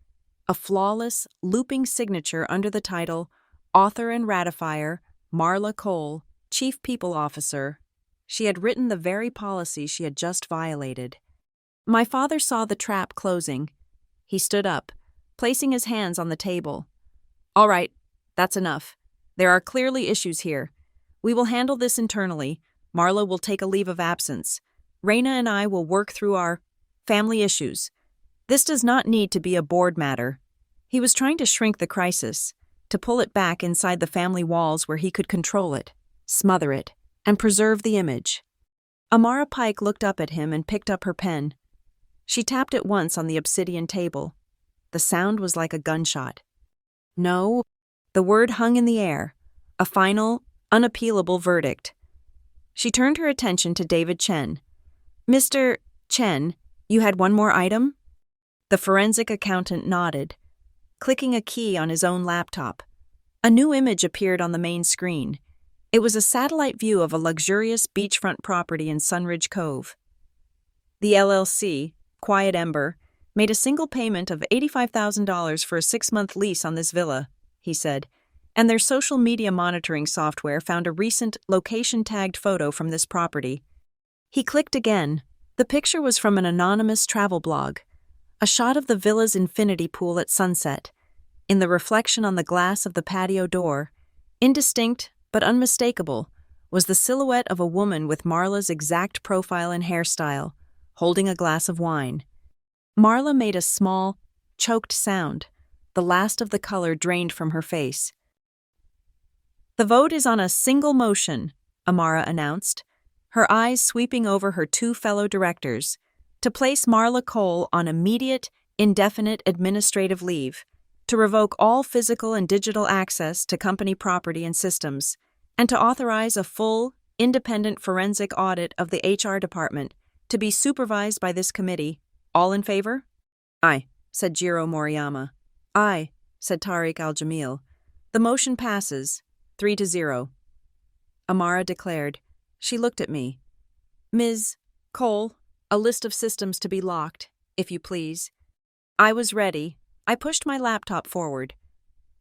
a flawless, looping signature under the title, Author and Ratifier, Marla Cole, Chief People Officer. She had written the very policy she had just violated. My father saw the trap closing. He stood up, placing his hands on the table. All right, that's enough. There are clearly issues here. We will handle this internally. Marla will take a leave of absence. Raina and I will work through our family issues. This does not need to be a board matter. He was trying to shrink the crisis, to pull it back inside the family walls where he could control it, smother it, and preserve the image. Amara Pike looked up at him and picked up her pen. She tapped it once on the obsidian table. The sound was like a gunshot. No, the word hung in the air, a final, unappealable verdict. She turned her attention to David Chen. Mr. Chen, you had one more item? The forensic accountant nodded, clicking a key on his own laptop. A new image appeared on the main screen. It was a satellite view of a luxurious beachfront property in Sunridge Cove. The LLC, Quiet Ember, made a single payment of $85,000 for a 6-month lease on this villa, he said, and their social media monitoring software found a recent location-tagged photo from this property. He clicked again. The picture was from an anonymous travel blog, a shot of the villa's infinity pool at sunset. In the reflection on the glass of the patio door, indistinct but unmistakable, was the silhouette of a woman with Marla's exact profile and hairstyle, holding a glass of wine. Marla made a small, choked sound, the last of the color drained from her face. The vote is on a single motion, Amara announced, her eyes sweeping over her two fellow directors, to place Marla Cole on immediate, indefinite administrative leave, to revoke all physical and digital access to company property and systems, and to authorize a full, independent forensic audit of the HR department to be supervised by this committee. All in favor? Aye, said Jiro Moriyama. Aye, said Tariq Al-Jamil. The motion passes, 3-0. Amara declared. She looked at me. Ms. Cole, a list of systems to be locked, if you please. I was ready. I pushed my laptop forward.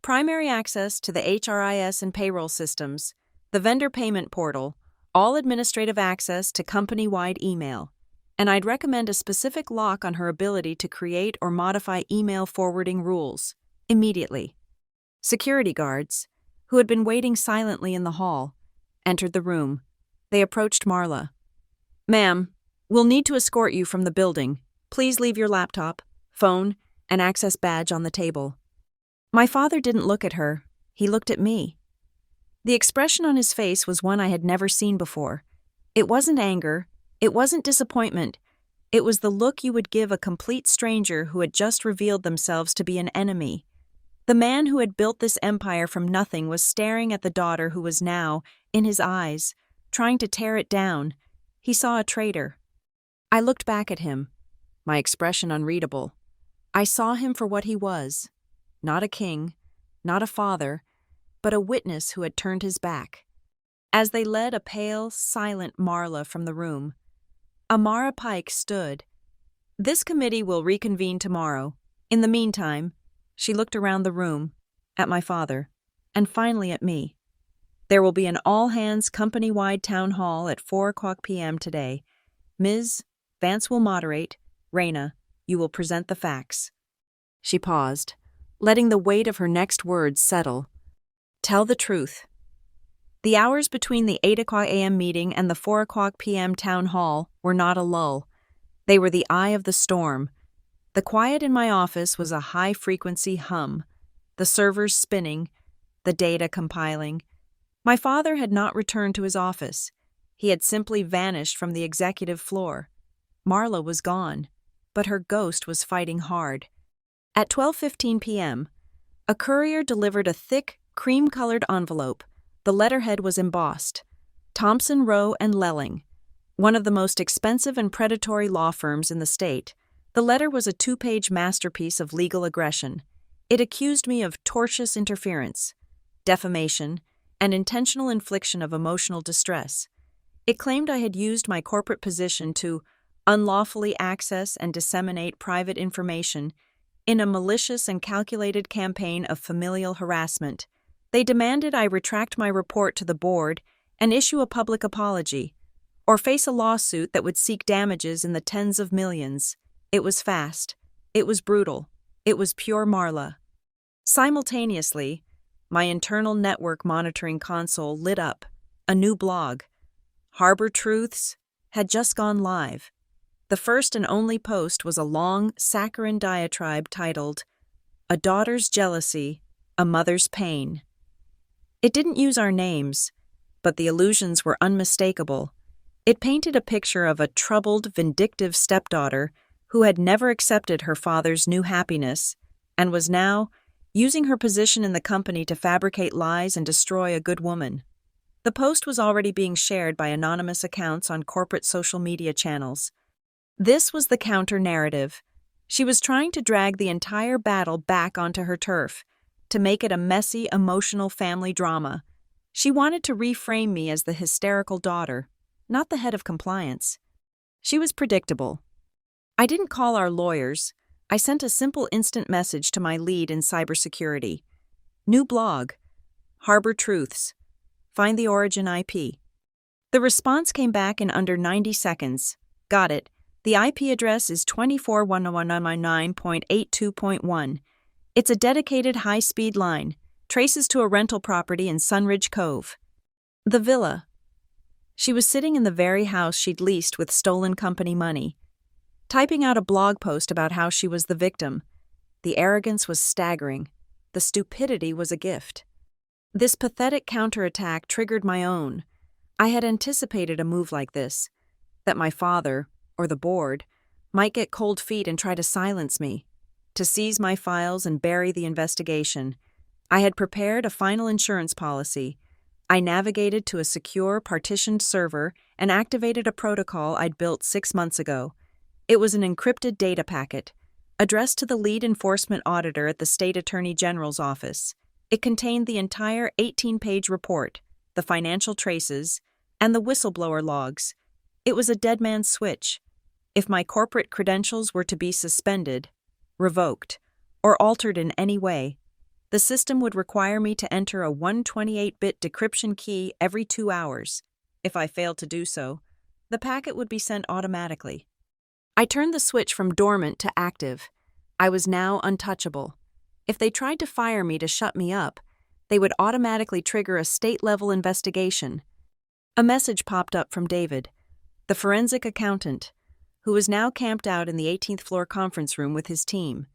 Primary access to the HRIS and payroll systems, the vendor payment portal, all administrative access to company-wide email. And I'd recommend a specific lock on her ability to create or modify email forwarding rules, immediately. Security guards, who had been waiting silently in the hall, entered the room. They approached Marla. Ma'am, we'll need to escort you from the building. Please leave your laptop, phone, and access badge on the table. My father didn't look at her. He looked at me. The expression on his face was one I had never seen before. It wasn't anger. It wasn't disappointment. It was the look you would give a complete stranger who had just revealed themselves to be an enemy. The man who had built this empire from nothing was staring at the daughter who was now, in his eyes, trying to tear it down. He saw a traitor. I looked back at him, my expression unreadable. I saw him for what he was. Not a king, not a father, but a witness who had turned his back. As they led a pale, silent Marla from the room, Amara Pike stood. "This committee will reconvene tomorrow. In the meantime," she looked around the room, at my father, and finally at me. "There will be an all-hands company-wide town hall at 4:00 p.m. today. Ms. Vance will moderate. Raina, you will present the facts." She paused, letting the weight of her next words settle. "Tell the truth." The hours between the 8:00 a.m. meeting and the 4:00 p.m. town hall were not a lull. They were the eye of the storm. The quiet in my office was a high-frequency hum, the servers spinning, the data compiling. My father had not returned to his office. He had simply vanished from the executive floor. Marla was gone, but her ghost was fighting hard. At 12:15 p.m., a courier delivered a thick, cream-colored envelope. The letterhead was embossed. Thompson, Rowe, and Lelling, one of the most expensive and predatory law firms in the state. The letter was a 2-page masterpiece of legal aggression. It accused me of tortious interference, defamation, and intentional infliction of emotional distress. It claimed I had used my corporate position to unlawfully access and disseminate private information in a malicious and calculated campaign of familial harassment. They demanded I retract my report to the board and issue a public apology, or face a lawsuit that would seek damages in the tens of millions. It was fast. It was brutal. It was pure Marla. Simultaneously, my internal network monitoring console lit up. A new blog, Harbor Truths, had just gone live. The first and only post was a long, saccharine diatribe titled, "A Daughter's Jealousy, a Mother's Pain." It didn't use our names, but the allusions were unmistakable. It painted a picture of a troubled, vindictive stepdaughter who had never accepted her father's new happiness and was now using her position in the company to fabricate lies and destroy a good woman. The post was already being shared by anonymous accounts on corporate social media channels. This was the counter-narrative. She was trying to drag the entire battle back onto her turf, to make it a messy, emotional family drama. She wanted to reframe me as the hysterical daughter, not the head of compliance. She was predictable. I didn't call our lawyers. I sent a simple instant message to my lead in cybersecurity. New blog, Harbor Truths. Find the origin IP. The response came back in under 90 seconds. Got it. The IP address is 24.101.9.82.1. It's a dedicated high-speed line, traces to a rental property in Sunridge Cove. The villa. She was sitting in the very house she'd leased with stolen company money, typing out a blog post about how she was the victim. The arrogance was staggering. The stupidity was a gift. This pathetic counterattack triggered my own. I had anticipated a move like this, that my father, or the board, might get cold feet and try to silence me, to seize my files and bury the investigation. I had prepared a final insurance policy. I navigated to a secure, partitioned server and activated a protocol I'd built 6 months ago. It was an encrypted data packet, addressed to the lead enforcement auditor at the State Attorney General's office. It contained the entire 18-page report, the financial traces, and the whistleblower logs. It was a dead man's switch. If my corporate credentials were to be suspended, revoked, or altered in any way, the system would require me to enter a 128-bit decryption key every 2 hours. If I failed to do so, the packet would be sent automatically. I turned the switch from dormant to active. I was now untouchable. If they tried to fire me to shut me up, they would automatically trigger a state-level investigation. A message popped up from David, the forensic accountant, who was now camped out in the 18th floor conference room with his team.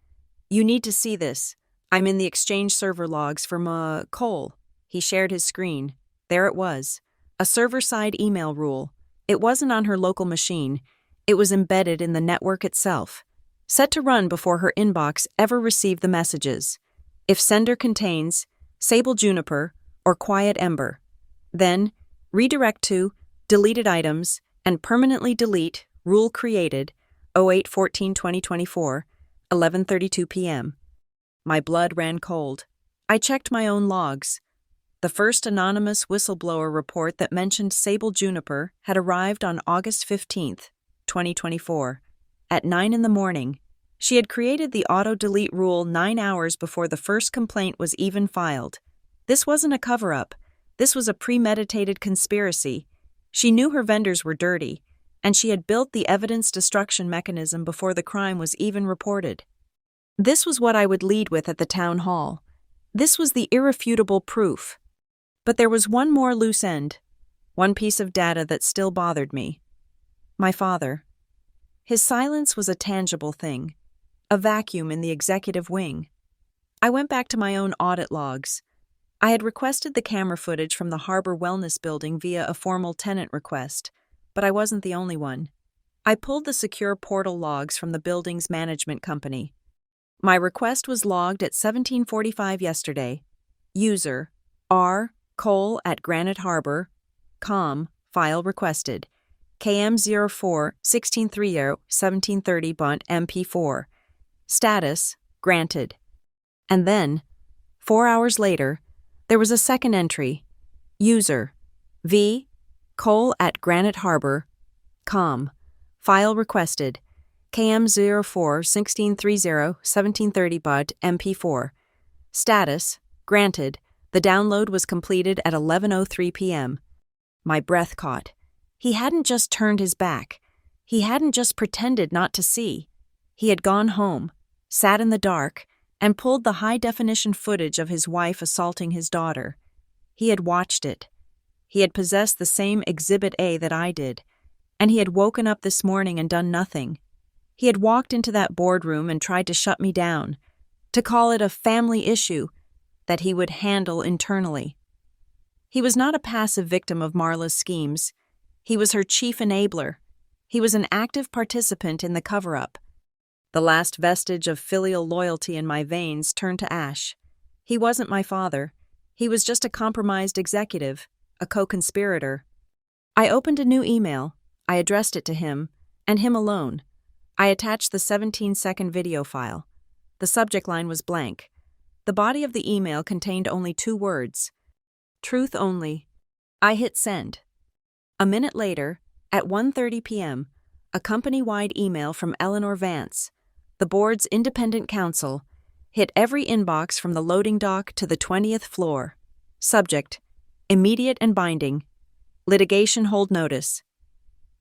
"You need to see this. I'm in the Exchange server logs from Cole." He shared his screen. There it was, a server-side email rule. It wasn't on her local machine. It was embedded in the network itself, set to run before her inbox ever received the messages. If sender contains Sable Juniper or Quiet Ember, then redirect to deleted items and permanently delete rule created 08/14/2024, 11:32 p.m. My blood ran cold. I checked my own logs. The first anonymous whistleblower report that mentioned Sable Juniper had arrived on August 15, 2024. At 9 in the morning, she had created the auto-delete rule 9 hours before the first complaint was even filed. This wasn't a cover-up. This was a premeditated conspiracy. She knew her vendors were dirty, and she had built the evidence destruction mechanism before the crime was even reported. This was what I would lead with at the town hall. This was the irrefutable proof. But there was one more loose end, one piece of data that still bothered me. My father. His silence was a tangible thing, a vacuum in the executive wing. I went back to my own audit logs. I had requested the camera footage from the Harbor Wellness Building via a formal tenant request, but I wasn't the only one. I pulled the secure portal logs from the building's management company. My request was logged at 17:45 yesterday. User R. Cole at Granite Harbor, com, file requested, KM04 1630 1730 bunt MP4. Status, granted. And then, 4 hours later, there was a second entry. User V. Cole at Granite Harbor, com, file requested, KM04 1630 1730 bunt MP4. Status, granted. The download was completed at 11:03 p.m. My breath caught. He hadn't just turned his back. He hadn't just pretended not to see. He had gone home, sat in the dark, and pulled the high-definition footage of his wife assaulting his daughter. He had watched it. He had possessed the same Exhibit A that I did, and he had woken up this morning and done nothing. He had walked into that boardroom and tried to shut me down, to call it a family issue that he would handle internally. He was not a passive victim of Marla's schemes. He was her chief enabler. He was an active participant in the cover-up. The last vestige of filial loyalty in my veins turned to ash. He wasn't my father. He was just a compromised executive, a co-conspirator. I opened a new email. I addressed it to him, and him alone. I attached the 17-second video file. The subject line was blank. The body of the email contained only 2 words. Truth only. I hit send. A minute later, at 1:30 p.m., a company-wide email from Eleanor Vance, the board's independent counsel, hit every inbox from the loading dock to the 20th floor. Subject: immediate and binding. Litigation hold notice.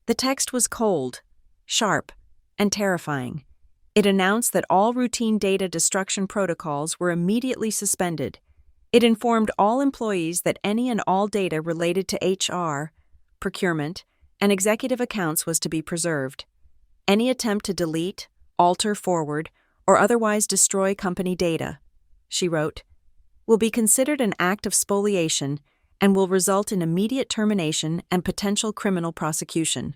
The text was cold, sharp, and terrifying. It announced that all routine data destruction protocols were immediately suspended. It informed all employees that any and all data related to HR, procurement, and executive accounts was to be preserved. Any attempt to delete, alter, forward, or otherwise destroy company data, she wrote, will be considered an act of spoliation and will result in immediate termination and potential criminal prosecution.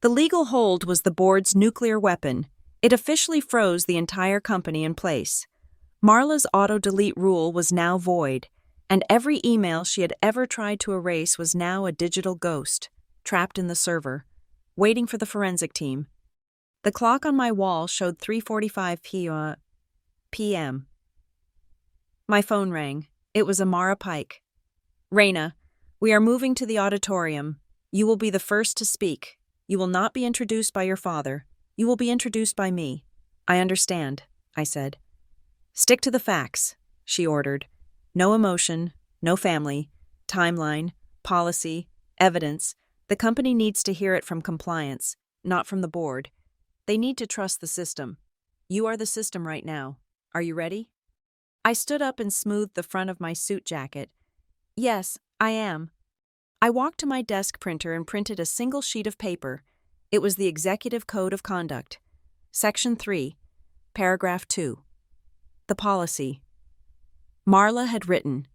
The legal hold was the board's nuclear weapon. It officially froze the entire company in place. Marla's auto-delete rule was now void, and every email she had ever tried to erase was now a digital ghost, trapped in the server, waiting for the forensic team. The clock on my wall showed 3:45 p.m. My phone rang. It was Amara Pike. Raina, we are moving to the auditorium. You will be the first to speak. You will not be introduced by your father. You will be introduced by me. I understand, I said. Stick to the facts, she ordered. No emotion, no family, timeline, policy, evidence. The company needs to hear it from compliance, not from the board. They need to trust the system. You are the system right now. Are you ready? I stood up and smoothed the front of my suit jacket. Yes, I am. I walked to my desk printer and printed a single sheet of paper. It was the Executive Code of Conduct. Section 3, Paragraph 2. The policy. Marla had written.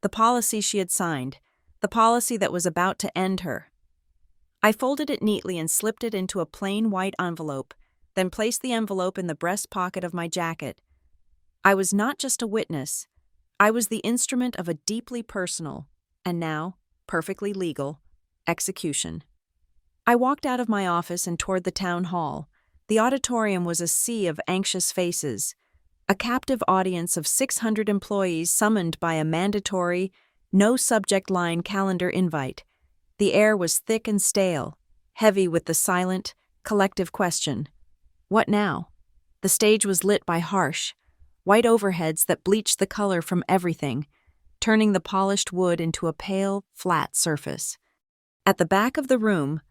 The policy she had signed. The policy that was about to end her. I folded it neatly and slipped it into a plain white envelope, then placed the envelope in the breast pocket of my jacket. I was not just a witness. I was the instrument of a deeply personal, and now, perfectly legal, execution. I walked out of my office and toward the town hall. The auditorium was a sea of anxious faces, a captive audience of 600 employees summoned by a mandatory, No subject line calendar invite. The air was thick and stale, heavy with the silent, collective question. What now? The stage was lit by harsh, white overheads that bleached the color from everything, turning the polished wood into a pale, flat surface. At the back of the room,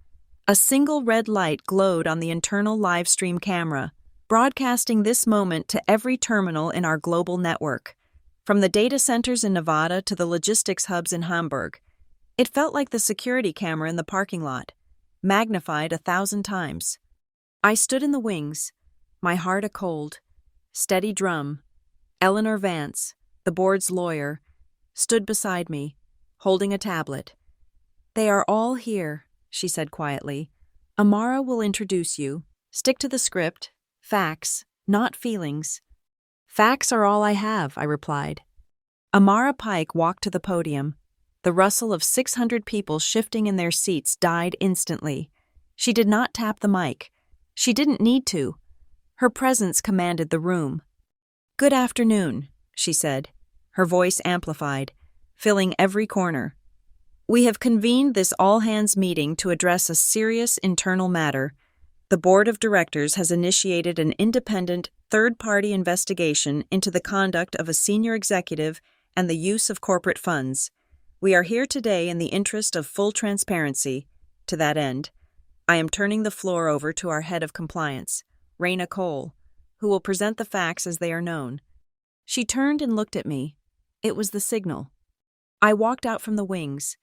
a single red light glowed on the internal live stream camera, broadcasting this moment to every terminal in our global network. From the data centers in Nevada to the logistics hubs in Hamburg, it felt like the security camera in the parking lot, magnified 1,000 times. I stood in the wings, my heart a cold, steady drum. Eleanor Vance, the board's lawyer, stood beside me, holding a tablet. "They are all here," she said quietly. "Amara will introduce you. Stick to the script. Facts, not feelings." "Facts are all I have," I replied. Amara Pike walked to the podium. The rustle of 600 people shifting in their seats died instantly. She did not tap the mic. She didn't need to. Her presence commanded the room. "Good afternoon," she said, her voice amplified, filling every corner. "We have convened this all-hands meeting to address a serious internal matter. The Board of Directors has initiated an independent, third-party investigation into the conduct of a senior executive and the use of corporate funds. We are here today in the interest of full transparency. To that end, I am turning the floor over to our head of compliance, Raina Cole, who will present the facts as they are known." She turned and looked at me. It was the signal. I walked out from the wings.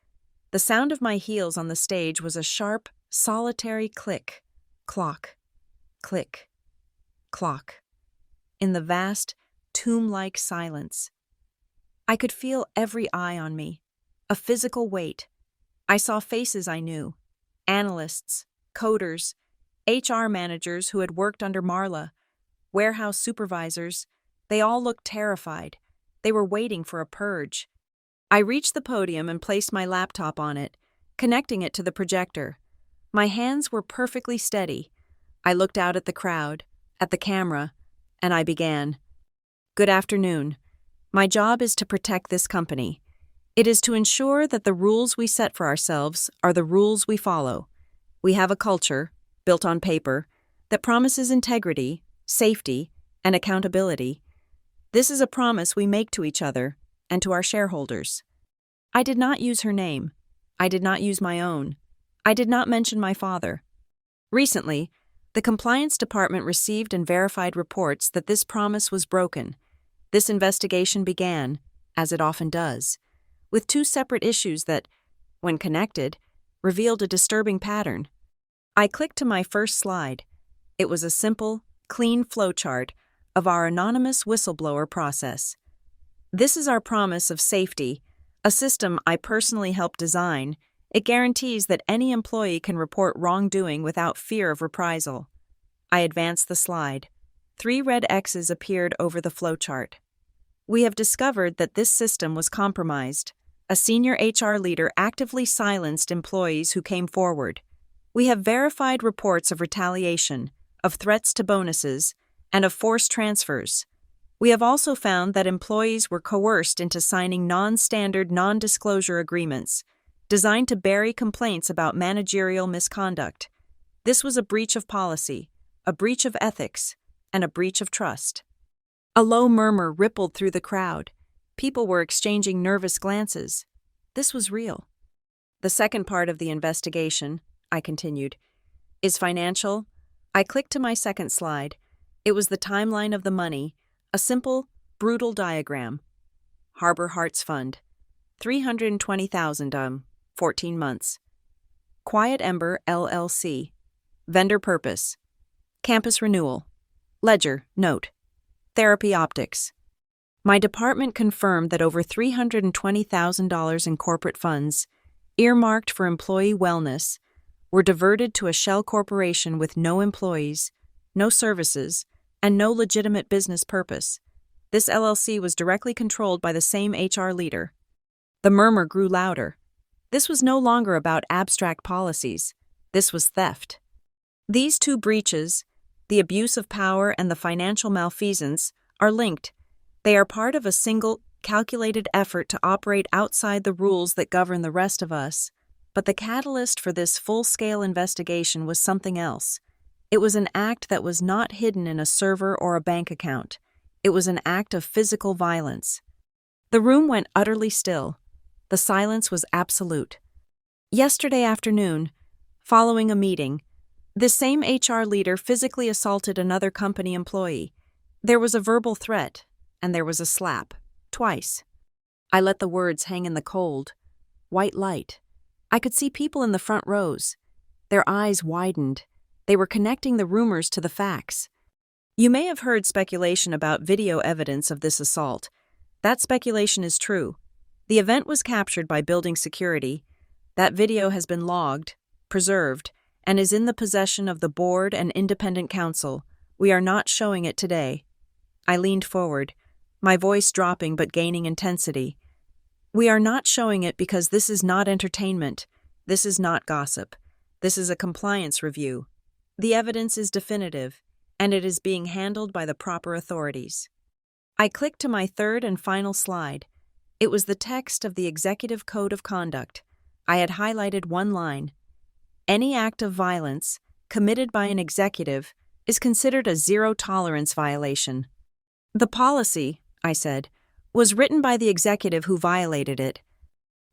The sound of my heels on the stage was a sharp, solitary click, clock, click, clock, in the vast, tomb-like silence. I could feel every eye on me, a physical weight. I saw faces I knew, analysts, coders, HR managers who had worked under Marla, warehouse supervisors. They all looked terrified. They were waiting for a purge. I reached the podium and placed my laptop on it, connecting it to the projector. My hands were perfectly steady. I looked out at the crowd, at the camera, and I began. "Good afternoon. My job is to protect this company. It is to ensure that the rules we set for ourselves are the rules we follow. We have a culture, built on paper, that promises integrity, safety, and accountability. This is a promise we make to each other and to our shareholders." I did not use her name. I did not use my own. I did not mention my father. Recently, the compliance department received and verified reports that this promise was broken. This investigation began, as it often does, with two separate issues that, when connected, revealed a disturbing pattern. I clicked to my first slide. It was a simple, clean flowchart of our anonymous whistleblower process. This is our promise of safety, a system I personally helped design. It guarantees that any employee can report wrongdoing without fear of reprisal. I advanced the slide. 3 red X's appeared over the flowchart. We have discovered that this system was compromised. A senior HR leader actively silenced employees who came forward. We have verified reports of retaliation, of threats to bonuses, and of forced transfers. We have also found that employees were coerced into signing non-standard non-disclosure agreements, designed to bury complaints about managerial misconduct. This was a breach of policy, a breach of ethics, and a breach of trust. A low murmur rippled through the crowd. People were exchanging nervous glances. This was real. "The second part of the investigation," I continued, "is financial." I clicked to my second slide. It was the timeline of the money, a simple, brutal diagram. Harbor Hearts Fund, $320,000, 14 months. Quiet Ember LLC, vendor purpose. Campus renewal. Ledger, note. Therapy optics. My department confirmed that over $320,000 in corporate funds, earmarked for employee wellness, were diverted to a shell corporation with no employees, no services, and no legitimate business purpose. This LLC was directly controlled by the same HR leader. The murmur grew louder. This was no longer about abstract policies. This was theft. These two breaches, the abuse of power and the financial malfeasance, are linked. They are part of a single, calculated effort to operate outside the rules that govern the rest of us. But the catalyst for this full-scale investigation was something else. It was an act that was not hidden in a server or a bank account. It was an act of physical violence. The room went utterly still. The silence was absolute. Yesterday afternoon, following a meeting, this same HR leader physically assaulted another company employee. There was a verbal threat, and there was a slap, twice. I let the words hang in the cold, white light. I could see people in the front rows. Their eyes widened. They were connecting the rumors to the facts. You may have heard speculation about video evidence of this assault. That speculation is true. The event was captured by building security. That video has been logged, preserved, and is in the possession of the board and independent counsel. We are not showing it today. I leaned forward, my voice dropping but gaining intensity. We are not showing it because this is not entertainment. This is not gossip. This is a compliance review. The evidence is definitive, and it is being handled by the proper authorities. I clicked to my third and final slide. It was the text of the Executive Code of Conduct. I had highlighted one line. Any act of violence committed by an executive is considered a zero-tolerance violation. The policy, I said, was written by the executive who violated it.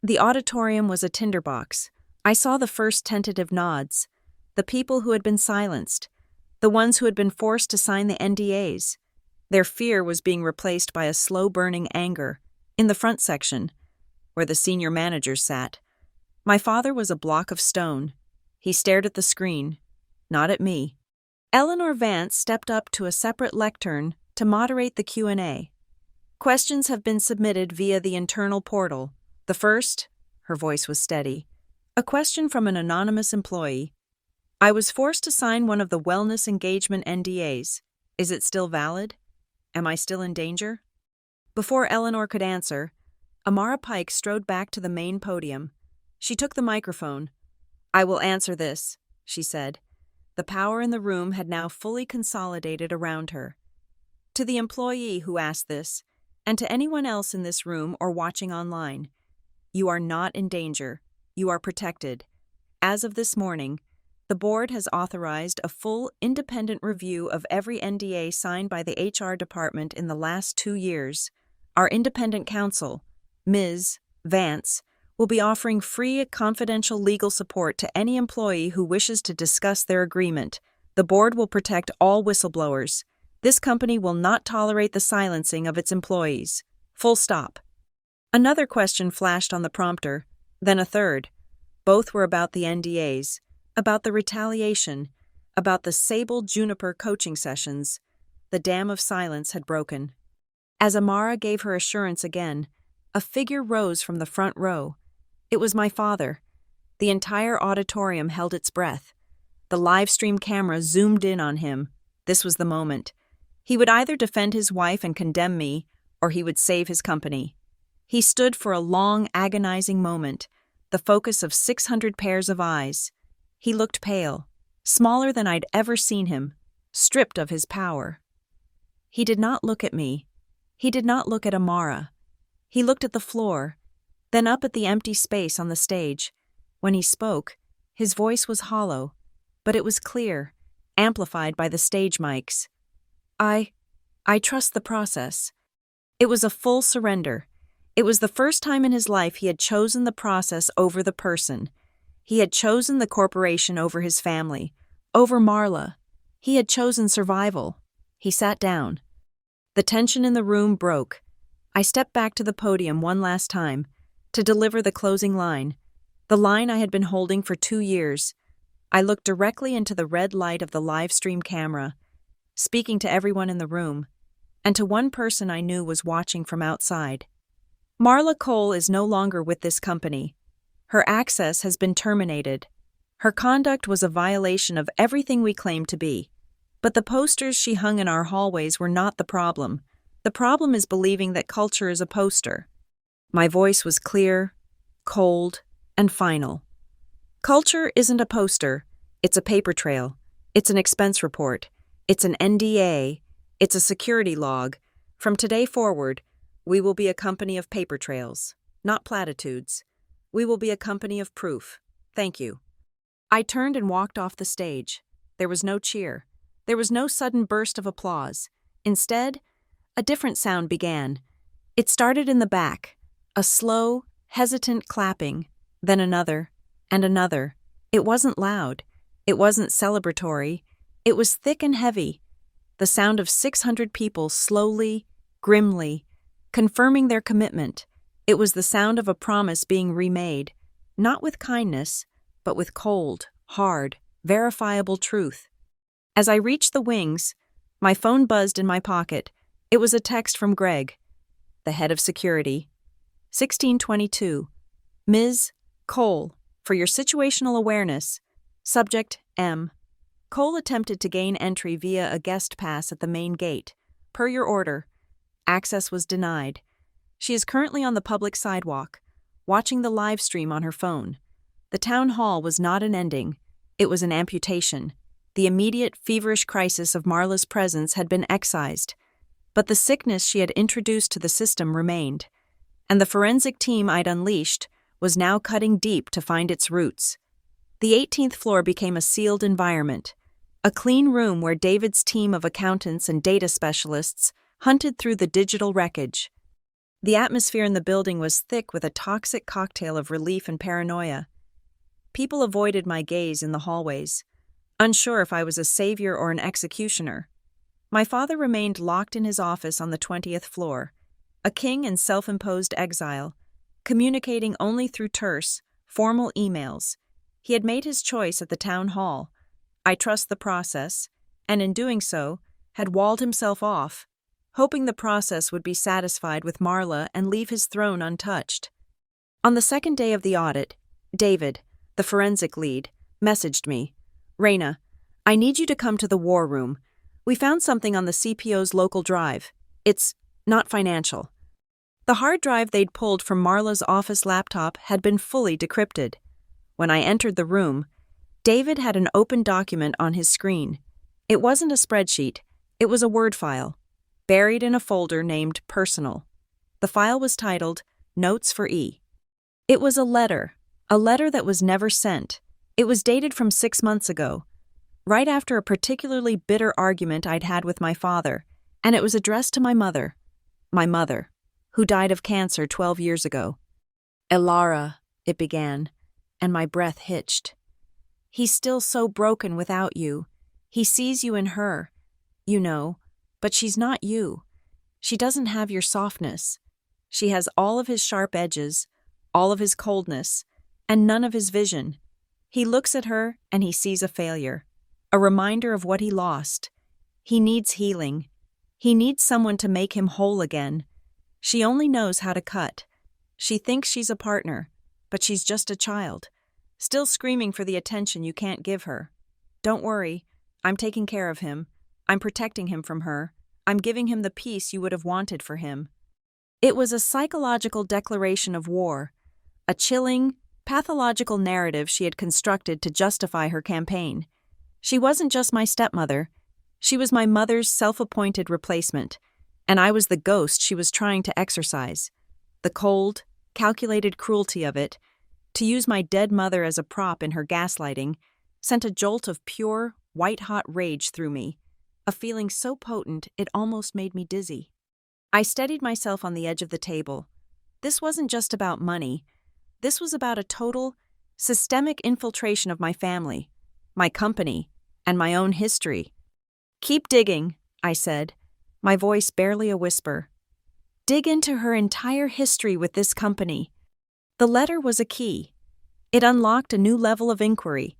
The auditorium was a tinderbox. I saw the first tentative nods. The people who had been silenced. The ones who had been forced to sign the NDAs. Their fear was being replaced by a slow-burning anger. In the front section, where the senior managers sat, my father was a block of stone. He stared at the screen, not at me. Eleanor Vance stepped up to a separate lectern to moderate the Q&A. Questions have been submitted via the internal portal. The first, her voice was steady, a question from an anonymous employee. I was forced to sign one of the wellness engagement NDAs. Is it still valid? Am I still in danger? Before Eleanor could answer, Amara Pike strode back to the main podium. She took the microphone. I will answer this, she said. The power in the room had now fully consolidated around her. To the employee who asked this, and to anyone else in this room or watching online, you are not in danger. You are protected. As of this morning, the board has authorized a full, independent review of every NDA signed by the HR department in the last 2 years. Our independent counsel, Ms. Vance, will be offering free, confidential legal support to any employee who wishes to discuss their agreement. The board will protect all whistleblowers. This company will not tolerate the silencing of its employees. Full stop. Another question flashed on the prompter, then a third. Both were about the NDAs, about the retaliation, about the Sable Juniper coaching sessions. The dam of silence had broken. As Amara gave her assurance again, a figure rose from the front row. It was my father. The entire auditorium held its breath. The live stream camera zoomed in on him. This was the moment. He would either defend his wife and condemn me, or he would save his company. He stood for a long, agonizing moment, the focus of 600 pairs of eyes. He looked pale, smaller than I'd ever seen him, stripped of his power. He did not look at me. He did not look at Amara. He looked at the floor, then up at the empty space on the stage. When he spoke, his voice was hollow, but it was clear, amplified by the stage mics. I trust the process. It was a full surrender. It was the first time in his life he had chosen the process over the person. He had chosen the corporation over his family, over Marla. He had chosen survival. He sat down. The tension in the room broke. I stepped back to the podium one last time, to deliver the closing line, the line I had been holding for 2 years. I looked directly into the red light of the live stream camera, speaking to everyone in the room, and to one person I knew was watching from outside. Marla Cole is no longer with this company. Her access has been terminated. Her conduct was a violation of everything we claimed to be. But the posters she hung in our hallways were not the problem. The problem is believing that culture is a poster. My voice was clear, cold, and final. Culture isn't a poster. It's a paper trail. It's an expense report. It's an NDA. It's a security log. From today forward, We will be a company of paper trails, not platitudes. We will be a company of proof. Thank you. I turned and walked off the stage. There was no cheer. There was no sudden burst of applause. Instead, a different sound began. It started in the back, a slow, hesitant clapping, then another, and another. It wasn't loud. It wasn't celebratory. It was thick and heavy. The sound of 600 people slowly, grimly, confirming their commitment. It was the sound of a promise being remade, not with kindness, but with cold, hard, verifiable truth. As I reached the wings, my phone buzzed in my pocket. It was a text from Greg, the head of security. 1622. Ms. Cole, for your situational awareness. Subject M. Cole attempted to gain entry via a guest pass at the main gate. Per your order. Access was denied. She is currently on the public sidewalk, watching the live stream on her phone. The town hall was not an ending. It was an amputation. The immediate, feverish crisis of Marla's presence had been excised, but the sickness she had introduced to the system remained, and the forensic team I'd unleashed was now cutting deep to find its roots. The 18th floor became a sealed environment, a clean room where David's team of accountants and data specialists hunted through the digital wreckage. The atmosphere in the building was thick with a toxic cocktail of relief and paranoia. People avoided my gaze in the hallways, unsure if I was a savior or an executioner. My father remained locked in his office on the 20th floor, a king in self-imposed exile, communicating only through terse, formal emails. He had made his choice at the town hall. I trust the process, and in doing so, had walled himself off, hoping the process would be satisfied with Marla and leave his throne untouched. On the second day of the audit, David, the forensic lead, messaged me. Raina, I need you to come to the war room. We found something on the CPO's local drive. It's not financial. The hard drive they'd pulled from Marla's office laptop had been fully decrypted. When I entered the room, David had an open document on his screen. It wasn't a spreadsheet. It was a Word file, buried in a folder named Personal. The file was titled Notes for E. It was a letter that was never sent. It was dated from 6 months ago, right after a particularly bitter argument I'd had with my father, and it was addressed to my mother, who died of cancer 12 years ago. Elara, it began, and my breath hitched. He's still so broken without you. He sees you in her, you know, but she's not you. She doesn't have your softness. She has all of his sharp edges, all of his coldness, and none of his vision. He looks at her and he sees a failure, a reminder of what he lost. He needs healing. He needs someone to make him whole again. She only knows how to cut. She thinks she's a partner, but she's just a child, still screaming for the attention you can't give her. Don't worry, I'm taking care of him. I'm protecting him from her. I'm giving him the peace you would have wanted for him. It was a psychological declaration of war, a chilling, pathological narrative she had constructed to justify her campaign. She wasn't just my stepmother. She was my mother's self-appointed replacement, and I was the ghost she was trying to exorcise. The cold, calculated cruelty of it, to use my dead mother as a prop in her gaslighting, sent a jolt of pure, white-hot rage through me, a feeling so potent it almost made me dizzy. I steadied myself on the edge of the table. This wasn't just about money. This was about a total, systemic infiltration of my family, my company, and my own history. Keep digging, I said, my voice barely a whisper. Dig into her entire history with this company. The letter was a key. It unlocked a new level of inquiry.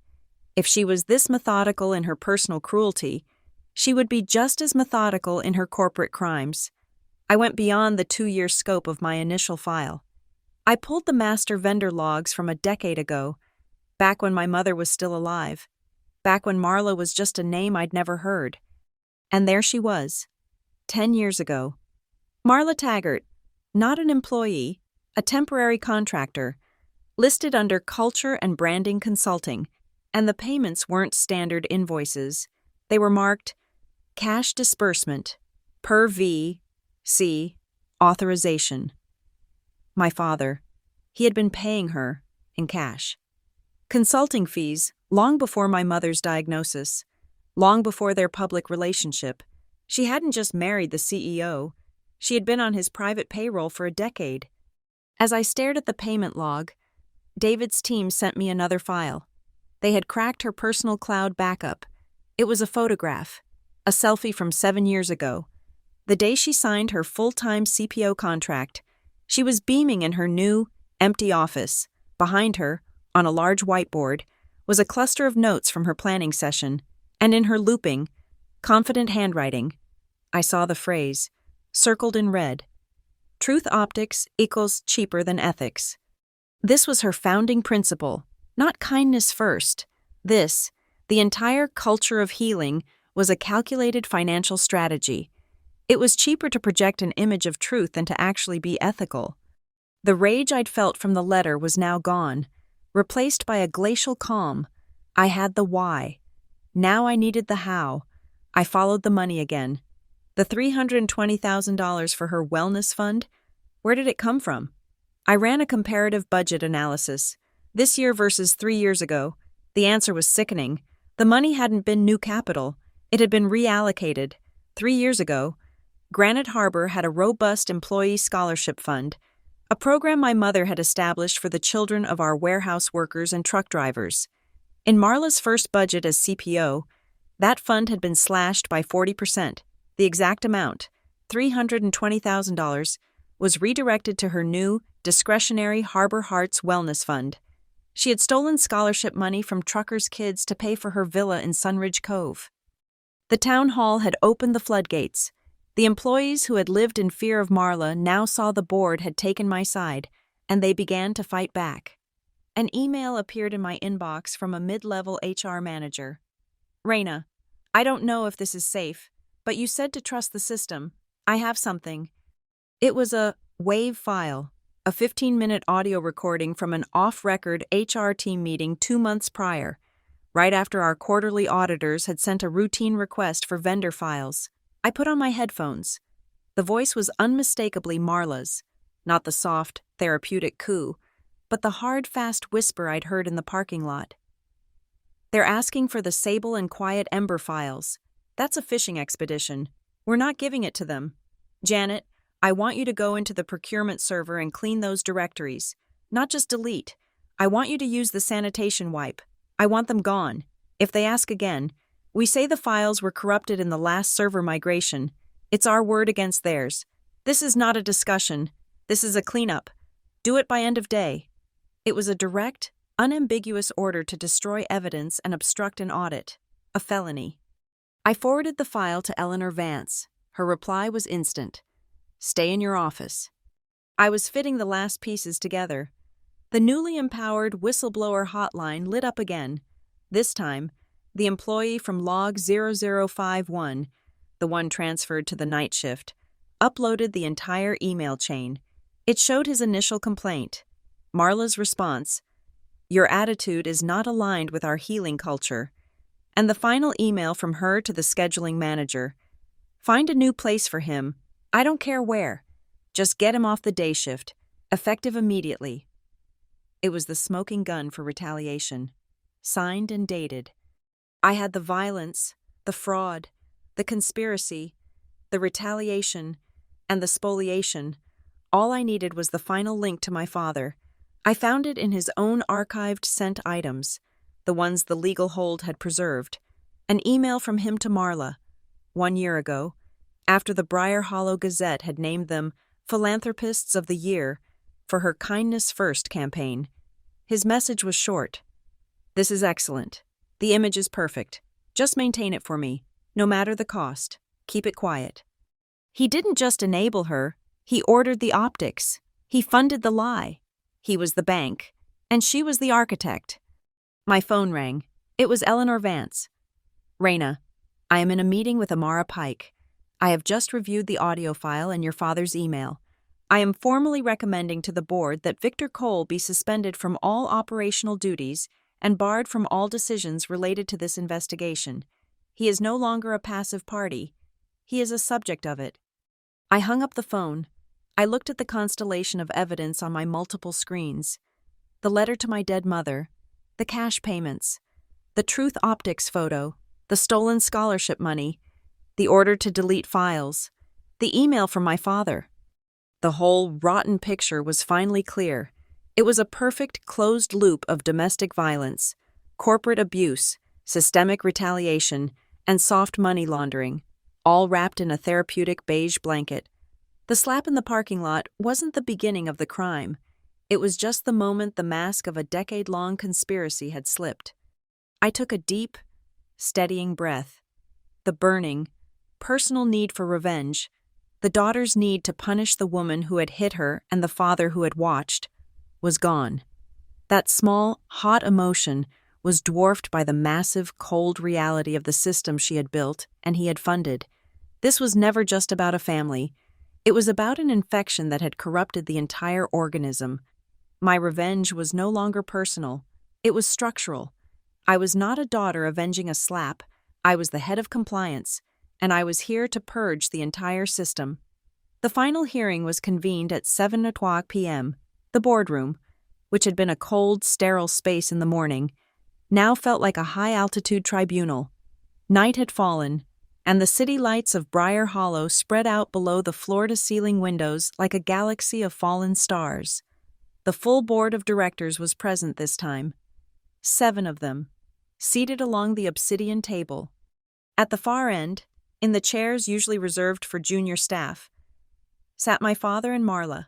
If she was this methodical in her personal cruelty, she would be just as methodical in her corporate crimes. I went beyond the 2-year scope of my initial file. I pulled the master vendor logs from a decade ago, back when my mother was still alive, back when Marla was just a name I'd never heard. And there she was, 10 years ago. Marla Taggart, not an employee, a temporary contractor, listed under Culture and Branding Consulting, and the payments weren't standard invoices. They were marked Cash Disbursement, per V, C, Authorization. My father. He had been paying her in cash. Consulting fees, long before my mother's diagnosis, long before their public relationship. She hadn't just married the CEO, she had been on his private payroll for a decade. As I stared at the payment log, David's team sent me another file. They had cracked her personal cloud backup. It was a photograph, a selfie from 7 years ago. The day she signed her full-time CPO contract, she was beaming in her new, empty office. Behind her, on a large whiteboard, was a cluster of notes from her planning session, and in her looping, confident handwriting, I saw the phrase, circled in red, "Truth optics equals cheaper than ethics." This was her founding principle, not kindness first. This, the entire culture of healing, was a calculated financial strategy. It was cheaper to project an image of truth than to actually be ethical. The rage I'd felt from the letter was now gone, replaced by a glacial calm. I had the why. Now I needed the how. I followed the money again. The $320,000 for her wellness fund? Where did it come from? I ran a comparative budget analysis. This year versus 3 years ago. The answer was sickening. The money hadn't been new capital. It had been reallocated. 3 years ago, Granite Harbor had a robust employee scholarship fund, a program my mother had established for the children of our warehouse workers and truck drivers. In Marla's first budget as CPO, that fund had been slashed by 40%. The exact amount, $320,000, was redirected to her new, discretionary Harbor Hearts Wellness Fund. She had stolen scholarship money from truckers' kids to pay for her villa in Sunridge Cove. The town hall had opened the floodgates. The employees who had lived in fear of Marla now saw the board had taken my side, and they began to fight back. An email appeared in my inbox from a mid-level HR manager. "Raina, I don't know if this is safe, but you said to trust the system. I have something." It was a WAV file, a 15-minute audio recording from an off-record HR team meeting 2 months prior, right after our quarterly auditors had sent a routine request for vendor files. I put on my headphones. The voice was unmistakably Marla's, not the soft, therapeutic coo, but the hard, fast whisper I'd heard in the parking lot. "They're asking for the Sable and Quiet Ember files. That's a fishing expedition. We're not giving it to them. Janet, I want you to go into the procurement server and clean those directories. Not just delete. I want you to use the sanitation wipe. I want them gone. If they ask again, we say the files were corrupted in the last server migration. It's our word against theirs. This is not a discussion. This is a cleanup. Do it by end of day." It was a direct, unambiguous order to destroy evidence and obstruct an audit. A felony. I forwarded the file to Eleanor Vance. Her reply was instant. "Stay in your office." I was fitting the last pieces together. The newly empowered whistleblower hotline lit up again. This time, the employee from log 0051, the one transferred to the night shift, uploaded the entire email chain. It showed his initial complaint. Marla's response, "Your attitude is not aligned with our healing culture." And the final email from her to the scheduling manager, "Find a new place for him. I don't care where. Just get him off the day shift. Effective immediately." It was the smoking gun for retaliation. Signed and dated. I had the violence, the fraud, the conspiracy, the retaliation, and the spoliation. All I needed was the final link to my father. I found it in his own archived sent items, the ones the legal hold had preserved. An email from him to Marla, 1 year ago, after the Briar Hollow Gazette had named them Philanthropists of the Year for her Kindness First campaign. His message was short. "This is excellent. The image is perfect. Just maintain it for me, no matter the cost. Keep it quiet." He didn't just enable her, he ordered the optics. He funded the lie. He was the bank, and she was the architect. My phone rang. It was Eleanor Vance. "Raina, I am in a meeting with Amara Pike. I have just reviewed the audio file and your father's email. I am formally recommending to the board that Victor Cole be suspended from all operational duties and barred from all decisions related to this investigation. He is no longer a passive party. He is a subject of it." I hung up the phone. I looked at the constellation of evidence on my multiple screens. The letter to my dead mother, the cash payments, the Truth Optics photo, the stolen scholarship money, the order to delete files, the email from my father. The whole rotten picture was finally clear. It was a perfect closed loop of domestic violence, corporate abuse, systemic retaliation, and soft money laundering, all wrapped in a therapeutic beige blanket. The slap in the parking lot wasn't the beginning of the crime. It was just the moment the mask of a decade-long conspiracy had slipped. I took a deep, steadying breath. The burning, personal need for revenge, the daughter's need to punish the woman who had hit her and the father who had watched, was gone. That small, hot emotion was dwarfed by the massive, cold reality of the system she had built and he had funded. This was never just about a family. It was about an infection that had corrupted the entire organism. My revenge was no longer personal. It was structural. I was not a daughter avenging a slap. I was the head of compliance, and I was here to purge the entire system. The final hearing was convened at 7:00 p.m. The boardroom, which had been a cold, sterile space in the morning, now felt like a high-altitude tribunal. Night had fallen, and the city lights of Briar Hollow spread out below the floor-to-ceiling windows like a galaxy of fallen stars. The full board of directors was present this time. 7 of them, seated along the obsidian table. At the far end, in the chairs usually reserved for junior staff, sat my father and Marla.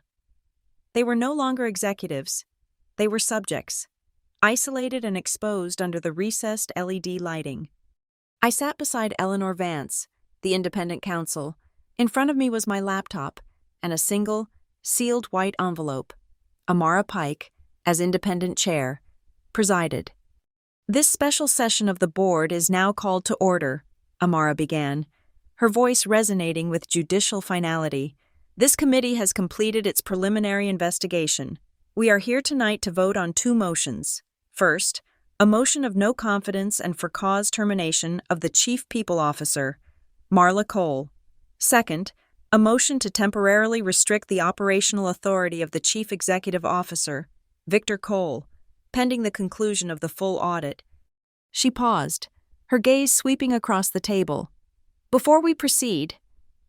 They were no longer executives. They were subjects, isolated and exposed under the recessed LED lighting. I sat beside Eleanor Vance, the independent counsel. In front of me was my laptop and a single, sealed white envelope. Amara Pike, as independent chair, presided. "This special session of the board is now called to order," Amara began, her voice resonating with judicial finality. "This committee has completed its preliminary investigation. We are here tonight to vote on 2 motions. First, a motion of no confidence and for cause termination of the Chief People Officer, Marla Cole. Second, a motion to temporarily restrict the operational authority of the Chief Executive Officer, Victor Cole, pending the conclusion of the full audit." She paused, her gaze sweeping across the table. "Before we proceed,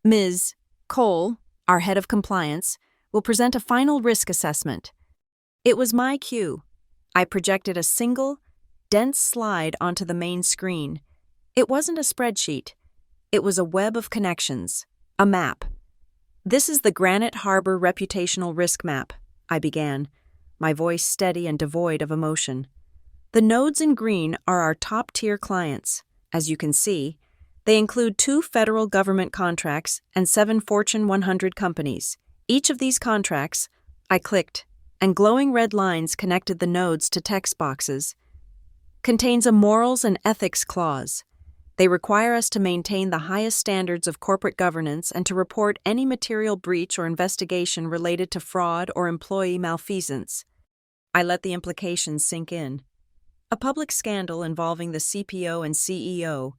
Ms. Cole, our head of compliance, will present a final risk assessment." It was my cue. I projected a single, dense slide onto the main screen. It wasn't a spreadsheet. It was a web of connections, a map. "This is the Granite Harbor Reputational Risk Map," I began, my voice steady and devoid of emotion. "The nodes in green are our top-tier clients. As you can see, they include 2 federal government contracts and 7 Fortune 100 companies. Each of these contracts," I clicked, and glowing red lines connected the nodes to text boxes, "contains a morals and ethics clause. They require us to maintain the highest standards of corporate governance and to report any material breach or investigation related to fraud or employee malfeasance." I let the implications sink in. A public scandal involving the CPO and CEO,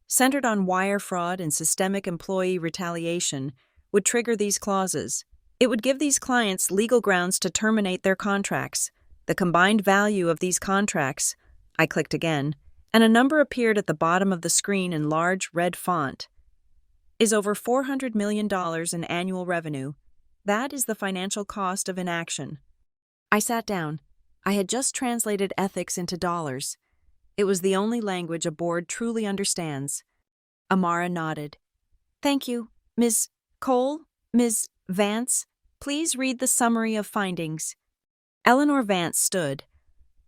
centered on wire fraud and systemic employee retaliation, would trigger these clauses. It would give these clients legal grounds to terminate their contracts. The combined value of these contracts, I clicked again, and a number appeared at the bottom of the screen in large red font, is over $400 million in annual revenue. That is the financial cost of inaction. I sat down. I had just translated ethics into dollars. It was the only language a board truly understands. Amara nodded. "Thank you, Ms. Cole, Ms. Vance. Please read the summary of findings." Eleanor Vance stood,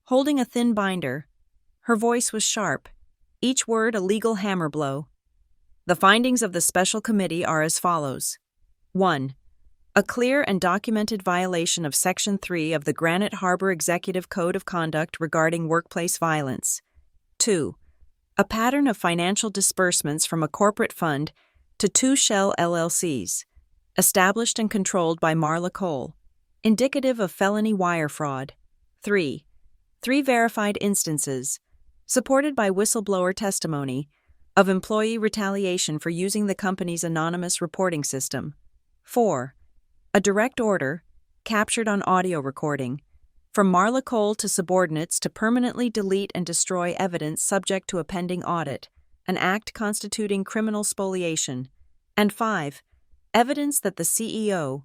holding a thin binder. Her voice was sharp, each word a legal hammer blow. "The findings of the special committee are as follows. 1. A clear and documented violation of Section 3 of the Granite Harbor Executive Code of Conduct regarding workplace violence. 2. A pattern of financial disbursements from a corporate fund to 2 shell LLCs, established and controlled by Marla Cole, indicative of felony wire fraud. 3. 3 verified instances, supported by whistleblower testimony, of employee retaliation for using the company's anonymous reporting system. 4. A direct order, captured on audio recording, from Marla Cole to subordinates to permanently delete and destroy evidence subject to a pending audit, an act constituting criminal spoliation. And 5. Evidence that the CEO,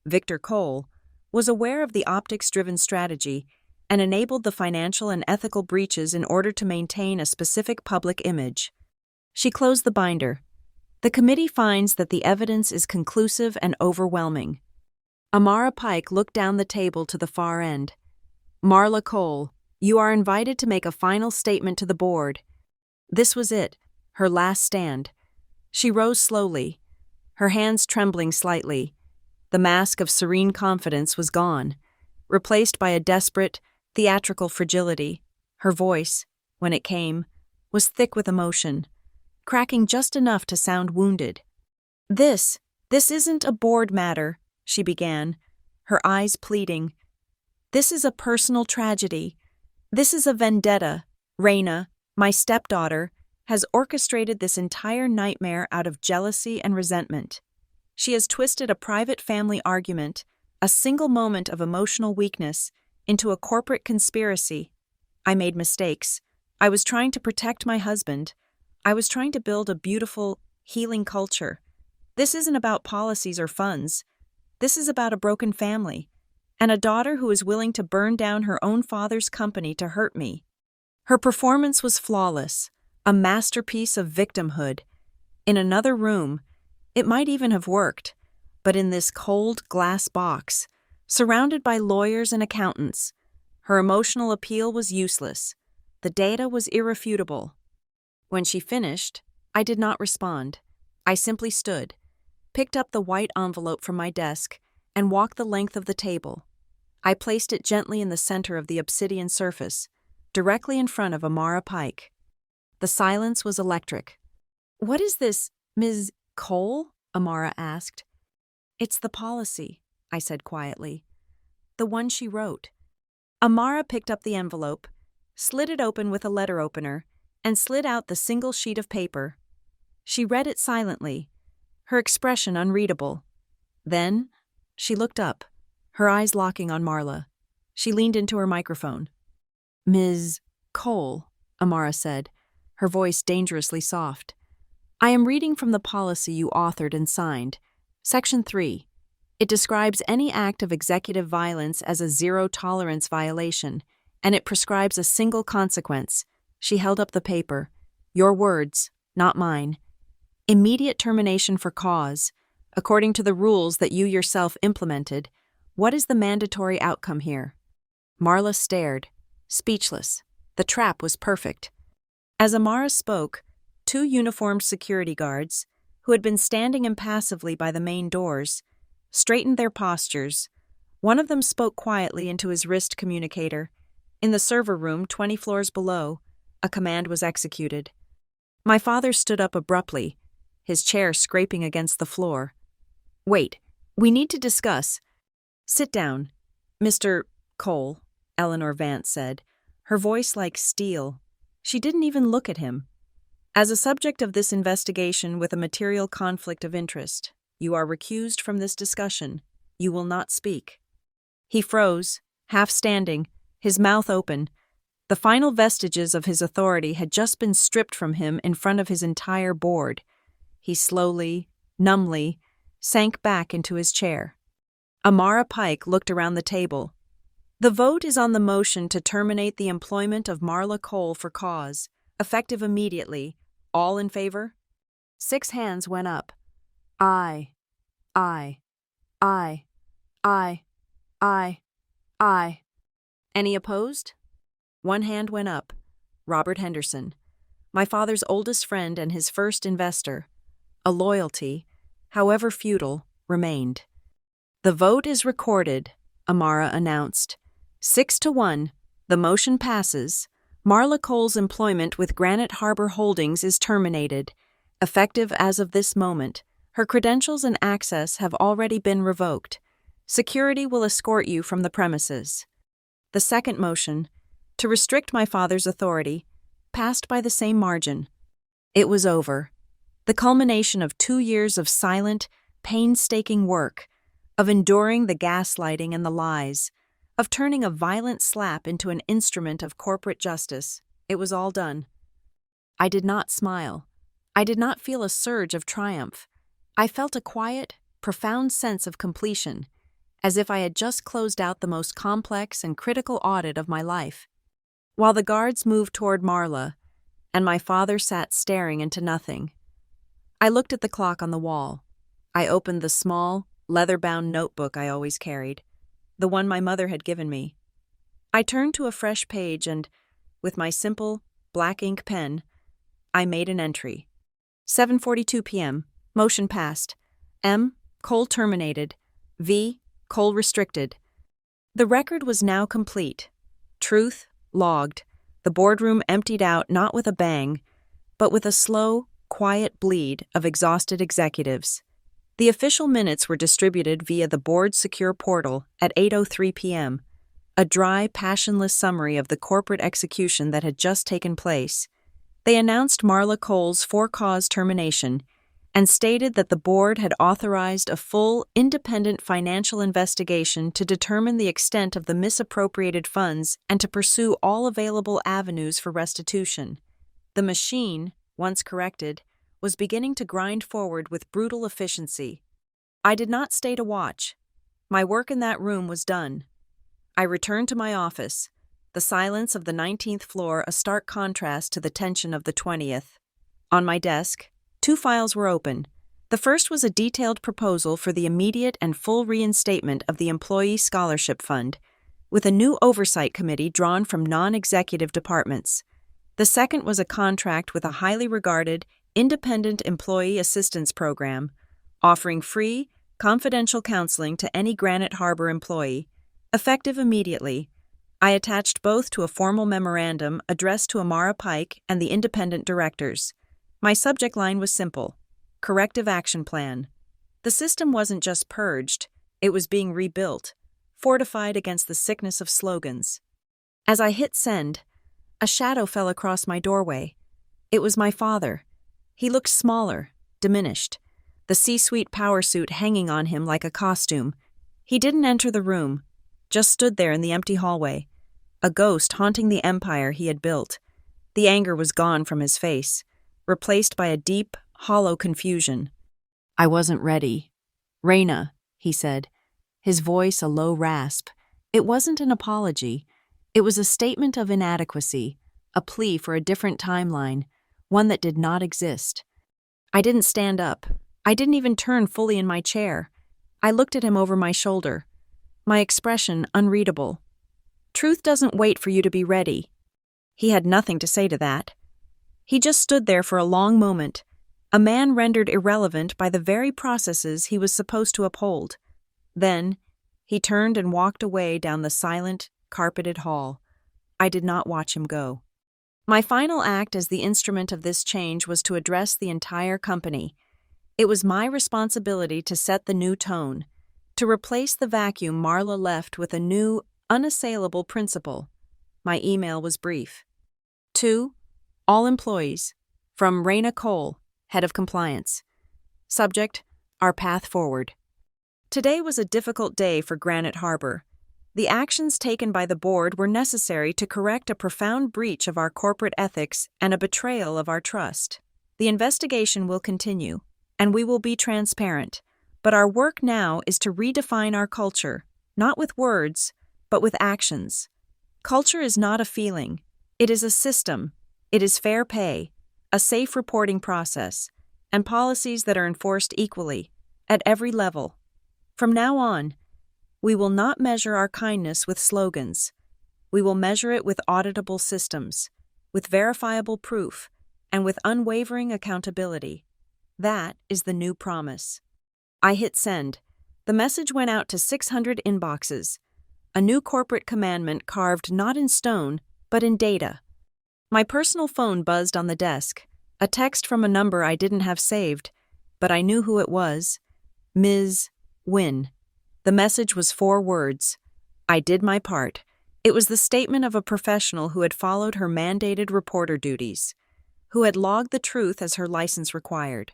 Victor Cole, was aware of the optics-driven strategy and enabled the financial and ethical breaches in order to maintain a specific public image. She closed the binder. The committee finds that the evidence is conclusive and overwhelming. Amara Pike looked down the table to the far end. Marla Cole, you are invited to make a final statement to the board. This was it, her last stand. She rose slowly, her hands trembling slightly. The mask of serene confidence was gone, replaced by a desperate, theatrical fragility. Her voice, when it came, was thick with emotion, cracking just enough to sound wounded. This isn't a board matter, she began, her eyes pleading. This is a personal tragedy. This is a vendetta. Raina, my stepdaughter, has orchestrated this entire nightmare out of jealousy and resentment. She has twisted a private family argument, a single moment of emotional weakness, into a corporate conspiracy. I made mistakes. I was trying to protect my husband. I was trying to build a beautiful, healing culture. This isn't about policies or funds. This is about a broken family, and a daughter who is willing to burn down her own father's company to hurt me. Her performance was flawless, a masterpiece of victimhood. In another room, it might even have worked, but in this cold glass box, surrounded by lawyers and accountants, her emotional appeal was useless. The data was irrefutable. When she finished, I did not respond. I simply stood, picked up the white envelope from my desk, and walked the length of the table. I placed it gently in the center of the obsidian surface, directly in front of Amara Pike. The silence was electric. "What is this, Ms. Cole?" Amara asked. "It's the policy," I said quietly. "The one she wrote." Amara picked up the envelope, slid it open with a letter opener, and slid out the single sheet of paper. She read it silently, her expression unreadable. Then, she looked up, her eyes locking on Marla. She leaned into her microphone. "Ms. Cole," Amara said, her voice dangerously soft. "I am reading from the policy you authored and signed. Section 3. It describes any act of executive violence as a zero-tolerance violation, and it prescribes a single consequence." She held up the paper. "Your words, not mine. Immediate termination for cause. According to the rules that you yourself implemented, what is the mandatory outcome here?" Marla stared, speechless. The trap was perfect. As Amara spoke, 2 uniformed security guards, who had been standing impassively by the main doors, straightened their postures. One of them spoke quietly into his wrist communicator. In the server room 20 floors below, a command was executed. My father stood up abruptly, his chair scraping against the floor. "Wait, we need to discuss." "Sit down, Mr. Cole," Eleanor Vance said, her voice like steel. She didn't even look at him. "As a subject of this investigation with a material conflict of interest, you are recused from this discussion. You will not speak." He froze, half standing, his mouth open. The final vestiges of his authority had just been stripped from him in front of his entire board. He slowly, numbly, sank back into his chair. Amara Pike looked around the table. "The vote is on the motion to terminate the employment of Marla Cole for cause, effective immediately. All in favor?" 6 hands went up. Aye. Aye. Aye. Aye. Aye. Aye. Any opposed? 1 hand went up. Robert Henderson, my father's oldest friend and his first investor. A loyalty, however futile, remained. "The vote is recorded," Amara announced. 6-1, the motion passes. Marla Cole's employment with Granite Harbor Holdings is terminated. Effective as of this moment, her credentials and access have already been revoked. Security will escort you from the premises. The second motion, to restrict my father's authority, passed by the same margin. It was over. The culmination of 2 years of silent, painstaking work, of enduring the gaslighting and the lies, of turning a violent slap into an instrument of corporate justice. It was all done. I did not smile. I did not feel a surge of triumph. I felt a quiet, profound sense of completion, as if I had just closed out the most complex and critical audit of my life. While the guards moved toward Marla, and my father sat staring into nothing, I looked at the clock on the wall. I opened the small, leather-bound notebook I always carried, the one my mother had given me. I turned to a fresh page and, with my simple, black ink pen, I made an entry. 7:42 p.m. Motion passed. M. Coal terminated. V. Coal restricted. The record was now complete. Truth logged. The boardroom emptied out not with a bang, but with a slow, quiet bleed of exhausted executives. The official minutes were distributed via the board's secure portal at 8:03 p.m., a dry, passionless summary of the corporate execution that had just taken place. They announced Marla Cole's for-cause termination and stated that the board had authorized a full, independent financial investigation to determine the extent of the misappropriated funds and to pursue all available avenues for restitution. The machine, once corrected, was beginning to grind forward with brutal efficiency. I did not stay to watch. My work in that room was done. I returned to my office, the silence of the 19th floor a stark contrast to the tension of the 20th. On my desk, 2 files were open. The first was a detailed proposal for the immediate and full reinstatement of the Employee Scholarship Fund, with a new oversight committee drawn from non-executive departments. The second was a contract with a highly regarded, independent employee assistance program, offering free, confidential counseling to any Granite Harbor employee, effective immediately. I attached both to a formal memorandum addressed to Amara Pike and the independent directors. My subject line was simple: corrective action plan. The system wasn't just purged, it was being rebuilt, fortified against the sickness of slogans. As I hit send, a shadow fell across my doorway. It was my father. He looked smaller, diminished, the C-suite power suit hanging on him like a costume. He didn't enter the room, just stood there in the empty hallway, a ghost haunting the empire he had built. The anger was gone from his face, replaced by a deep, hollow confusion. "I wasn't ready. Raina," he said, his voice a low rasp. It wasn't an apology. It was a statement of inadequacy, a plea for a different timeline, one that did not exist. I didn't stand up. I didn't even turn fully in my chair. I looked at him over my shoulder, my expression unreadable. "Truth doesn't wait for you to be ready." He had nothing to say to that. He just stood there for a long moment, a man rendered irrelevant by the very processes he was supposed to uphold. Then, he turned and walked away down the silent, carpeted hall. I did not watch him go. My final act as the instrument of this change was to address the entire company. It was my responsibility to set the new tone, to replace the vacuum Marla left with a new, unassailable principle. My email was brief. To all employees, from Raina Cole, Head of Compliance. Subject: Our path forward. Today was a difficult day for Granite Harbor. The actions taken by the board were necessary to correct a profound breach of our corporate ethics and a betrayal of our trust. The investigation will continue, and we will be transparent, but our work now is to redefine our culture, not with words, but with actions. Culture is not a feeling. It is a system. It is fair pay, a safe reporting process, and policies that are enforced equally, at every level. From now on, we will not measure our kindness with slogans. We will measure it with auditable systems, with verifiable proof, and with unwavering accountability. That is the new promise. I hit send. The message went out to 600 inboxes, a new corporate commandment carved not in stone, but in data. My personal phone buzzed on the desk, a text from a number I didn't have saved, but I knew who it was. Ms. Wynne. The message was 4 words. I did my part. It was the statement of a professional who had followed her mandated reporter duties, who had logged the truth as her license required.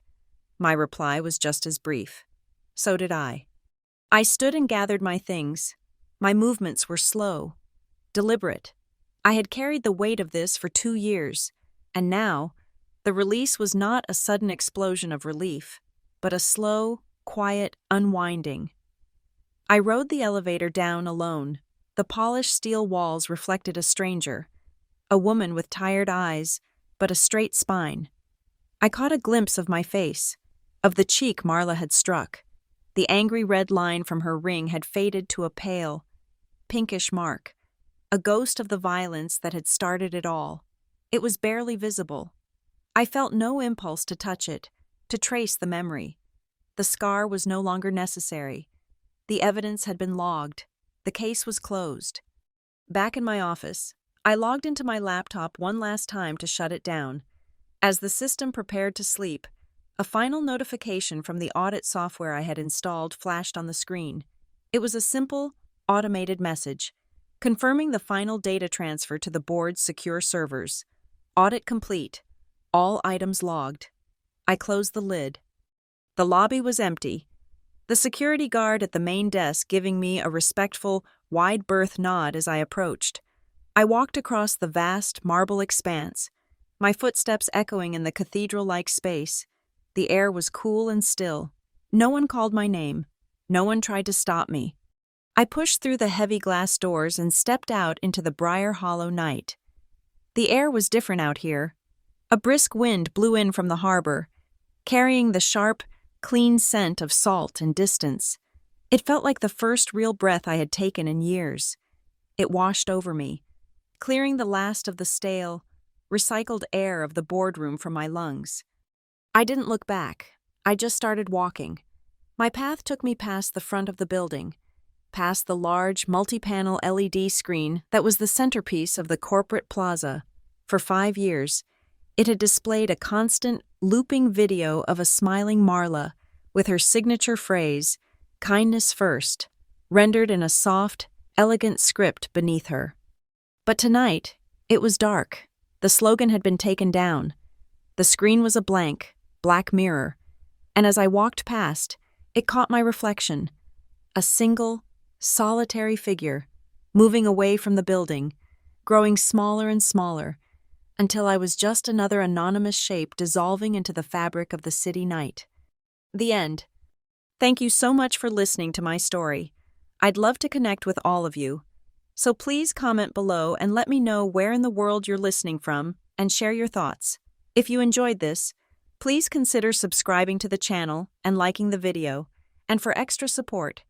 My reply was just as brief. So did I. I stood and gathered my things. My movements were slow, deliberate. I had carried the weight of this for 2 years, and now, the release was not a sudden explosion of relief, but a slow, quiet unwinding. I rode the elevator down alone. The polished steel walls reflected a stranger, a woman with tired eyes, but a straight spine. I caught a glimpse of my face, of the cheek Marla had struck. The angry red line from her ring had faded to a pale, pinkish mark, a ghost of the violence that had started it all. It was barely visible. I felt no impulse to touch it, to trace the memory. The scar was no longer necessary. The evidence had been logged. The case was closed. Back in my office, I logged into my laptop one last time to shut it down. As the system prepared to sleep, a final notification from the audit software I had installed flashed on the screen. It was a simple, automated message, confirming the final data transfer to the board's secure servers. Audit complete. All items logged. I closed the lid. The lobby was empty, the security guard at the main desk giving me a respectful, wide-berth nod as I approached. I walked across the vast marble expanse, my footsteps echoing in the cathedral-like space. The air was cool and still. No one called my name. No one tried to stop me. I pushed through the heavy glass doors and stepped out into the Briar Hollow night. The air was different out here. A brisk wind blew in from the harbor, carrying the sharp, clean scent of salt and distance. It felt like the first real breath I had taken in years. It washed over me, clearing the last of the stale, recycled air of the boardroom from my lungs. I didn't look back. I just started walking. My path took me past the front of the building, past the large, multi-panel LED screen that was the centerpiece of the corporate plaza. For 5 years, it had displayed a constant, looping video of a smiling Marla with her signature phrase, "Kindness first," rendered in a soft, elegant script beneath her. But tonight, it was dark. The slogan had been taken down. The screen was a blank, black mirror, and as I walked past, it caught my reflection. A single, solitary figure, moving away from the building, growing smaller and smaller, until I was just another anonymous shape dissolving into the fabric of the city night. The end. Thank you so much for listening to my story. I'd love to connect with all of you. So please comment below and let me know where in the world you're listening from and share your thoughts. If you enjoyed this, please consider subscribing to the channel and liking the video. And for extra support,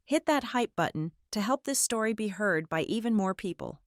hit that hype button to help this story be heard by even more people.